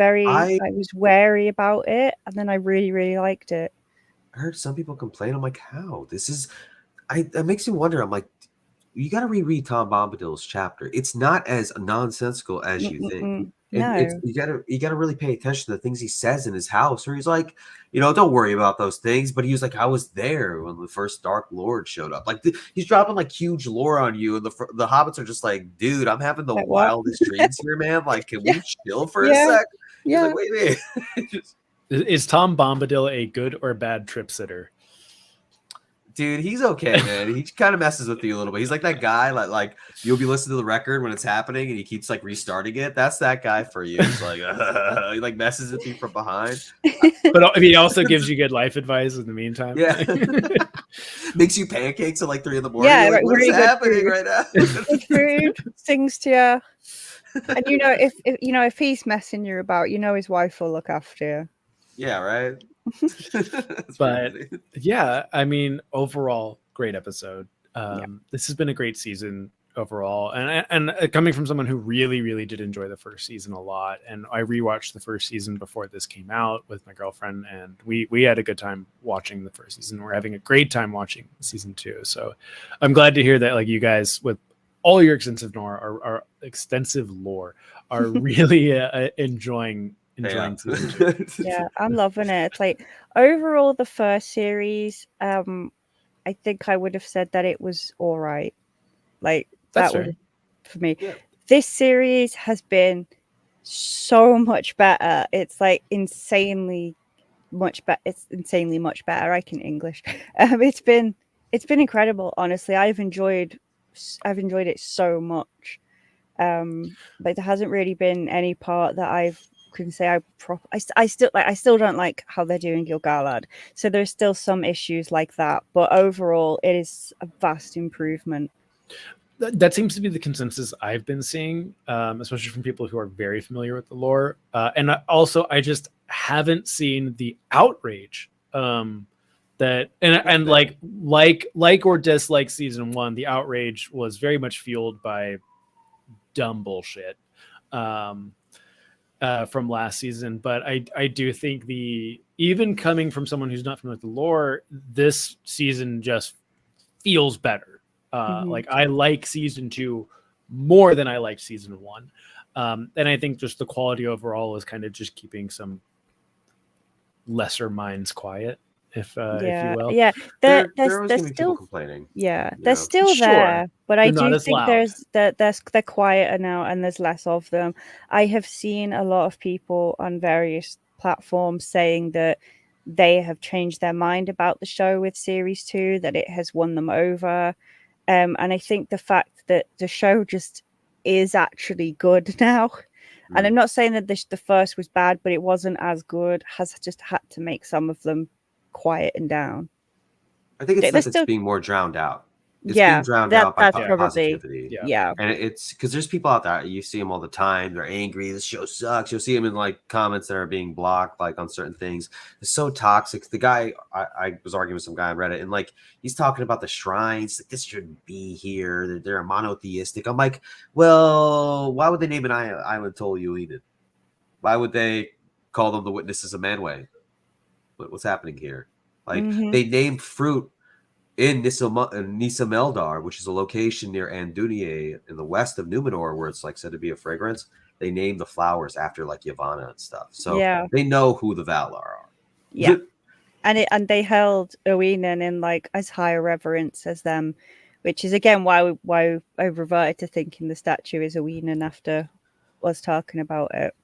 wary about it, and then I really, really liked it. I heard some people complain. I'm like, how? That makes me wonder. I'm like, you got to reread Tom Bombadil's chapter. It's not as nonsensical as you think. No. You gotta really pay attention to the things he says in his house, where he's like, don't worry about those things. But he was like, I was there when the first Dark Lord showed up. Like, he's dropping like huge lore on you, and the hobbits are just like, dude, I'm having the wildest dreams here, man. Like, can we chill for a sec? He's like, wait. Is Tom Bombadil a good or bad trip sitter? Dude, he's okay, man. He kind of messes with you a little bit. He's like that guy, like you'll be listening to the record when it's happening, and he keeps like restarting it. That's that guy for you. He's like, he like messes with you from behind. But I mean, he also gives you good life advice in the meantime. Yeah, makes you pancakes at like 3 a.m. Yeah, like, what is happening right now? Good food, sings to you, and if he's messing you about, his wife will look after you. Yeah, right. But yeah, I mean, overall, great episode. This has been a great season overall, and coming from someone who really, really did enjoy the first season a lot, and I rewatched the first season before this came out with my girlfriend, and we had a good time watching the first season. We're having a great time watching season 2. So I'm glad to hear that, like, you guys, with all your extensive lore are really enjoying season 2. Yeah, I'm loving it. It's like overall the first series, I think I would have said that it was all right. Like that would for me. Yeah. This series has been so much better. It's like insanely much better. It's insanely much better. I can English. It's been incredible. Honestly, I've enjoyed it so much. But there hasn't really been any part that I can say I still don't like how they're doing Gil-galad. So there's still some issues like that. But overall, it is a vast improvement. That seems to be the consensus I've been seeing, especially from people who are very familiar with the lore. And also, I just haven't seen the outrage that like or dislike season 1. The outrage was very much fueled by dumb bullshit from last season. But I do think even coming from someone who's not familiar with the lore, this season just feels better. Like I like season 2 more than I liked season 1. And I think just the quality overall is kind of just keeping some lesser minds quiet, if you will. Yeah, there's still complaining. Yeah, they're still there, but I do think they're quieter now and there's less of them. I have seen a lot of people on various platforms saying that they have changed their mind about the show with series 2, that it has won them over. And I think the fact that the show just is actually good now. And I'm not saying that the first was bad, but it wasn't as good, has just had to make some of them quiet and down. I think it's being more drowned out. It's being drowned out by positivity. Yeah. And it's because there's people out there, you see them all the time. They're angry. This show sucks. You'll see them in like comments that are being blocked, like on certain things. It's so toxic. The guy, I was arguing with some guy on Reddit, and like he's talking about the shrines. Like, this shouldn't be here. They're monotheistic. I'm like, well, why would they name an island Toluidin? Why would they call them the witnesses of Manwë? What's happening here? Like they named fruit in Nisa Meldar, which is a location near Andunier in the west of Numenor, where it's like said to be a fragrance. They name the flowers after like Yavanna and stuff. So they know who the Valar are. Yeah. and they held Oinen in like as high a reverence as them, which is again why I reverted to thinking the statue is Oinen after us talking about it.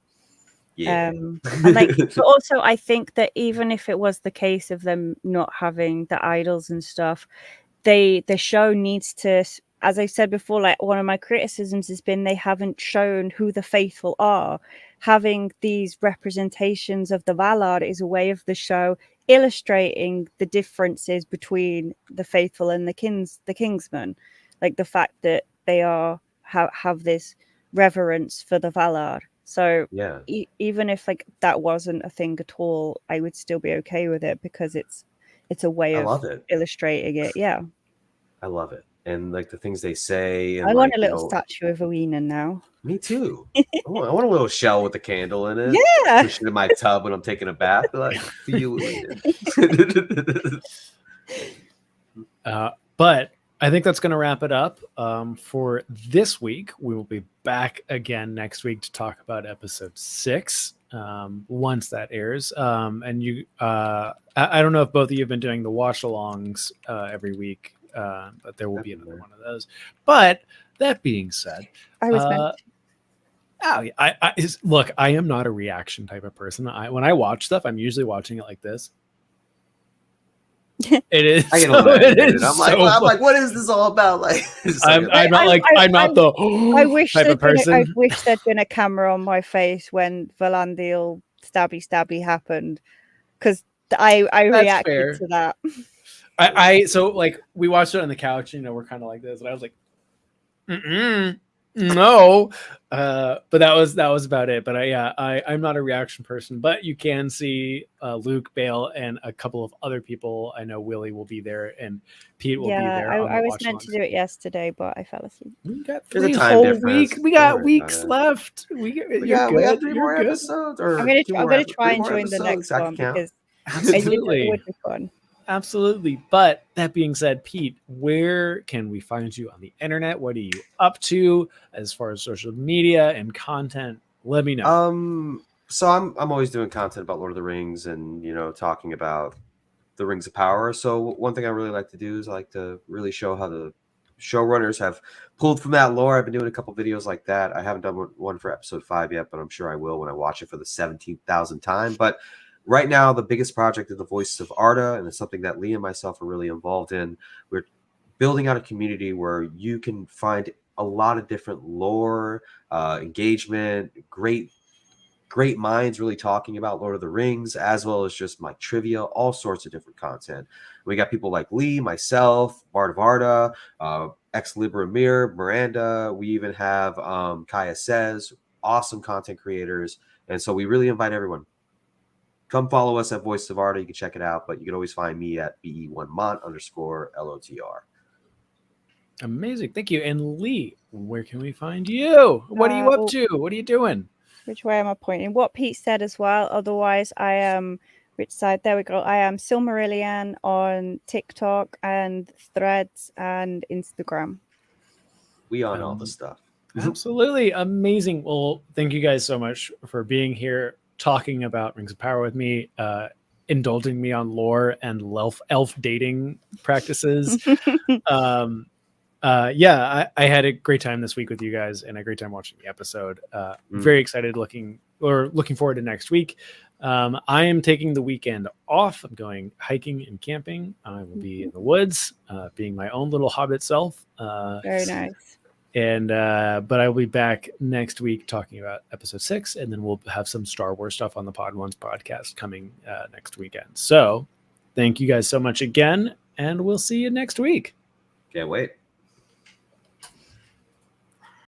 Yeah. And like, but also I think that even if it was the case of them not having the idols and stuff, the show needs to, as I said before, like one of my criticisms has been they haven't shown who the faithful are. Having these representations of the Valar is a way of the show illustrating the differences between the faithful and the Kingsmen, like the fact that they have this reverence for the Valar. So even if like that wasn't a thing at all, I would still be okay with it because it's a way of illustrating it. Yeah, I love it, and like the things they say. And I want a little statue of Oinen now. Me too. I want a little shell with a candle in it. Yeah, push it in my tub when I'm taking a bath. Like you. But I think that's going to wrap it up for this week. We will be back again next week to talk about episode 6 once that airs. And you, I don't know if both of you have been doing the watch-alongs every week, but there will be another one of those. But that being said, I was meant to. Look, I am not a reaction type of person. When I watch stuff, I'm usually watching it like this. It is. I get a little I'm like, what is this all about? Like, I'm not the type of person. I wish there'd been a camera on my face when Valandil stabby happened, because I reacted to that. So like we watched it on the couch. We're kind of like this, and I was like, no, but that was about it. But I'm not a reaction person, but you can see Luke, Bale, and a couple of other people. I know Willie will be there, and Pete will be there. I was meant to do it yesterday, but I fell asleep. We got 3 whole weeks. We got weeks left. We got 3 more episodes. I'm gonna try and join the next one because absolutely it would be fun. Absolutely. But that being said, Pete, where can we find you on the internet? What are you up to as far as social media and content? Let me know. So I'm always doing content about Lord of the Rings and, talking about the Rings of Power. So one thing I really like to do is I like to really show how the showrunners have pulled from that lore. I've been doing a couple videos like that. I haven't done one for episode 5 yet, but I'm sure I will when I watch it for the 17,000th time. But right now, the biggest project is the Voices of Arda, and it's something that Lee and myself are really involved in. We're building out a community where you can find a lot of different lore, engagement, great minds really talking about Lord of the Rings, as well as just my trivia, all sorts of different content. We got people like Lee, myself, Bart of Arda, Ex Libra Miranda. We even have Kaya Says, awesome content creators. And so we really invite everyone. Come follow us at Voice of Arda. You can check it out, but you can always find me at BE1Mont_LOTR. Amazing. Thank you. And Lee, where can we find you? What are you up to? What are you doing? Which way am I pointing? What Pete said as well. Otherwise, I am, which side? There we go. I am Silmarillion on TikTok and Threads and Instagram. We on all the stuff. Absolutely. Amazing. Well, thank you guys so much for being here, talking about Rings of Power with me, indulging me on lore and elf dating practices. I had a great time this week with you guys and a great time watching the episode. Very excited looking forward to next week. I am taking the weekend off. I'm going hiking and camping. I will be in the woods, being my own little hobbit self. Very nice. And but I will be back next week talking about episode 6, and then we'll have some Star Wars stuff on the Podwans podcast coming next weekend. So thank you guys so much again, and we'll see you next week. Can't wait.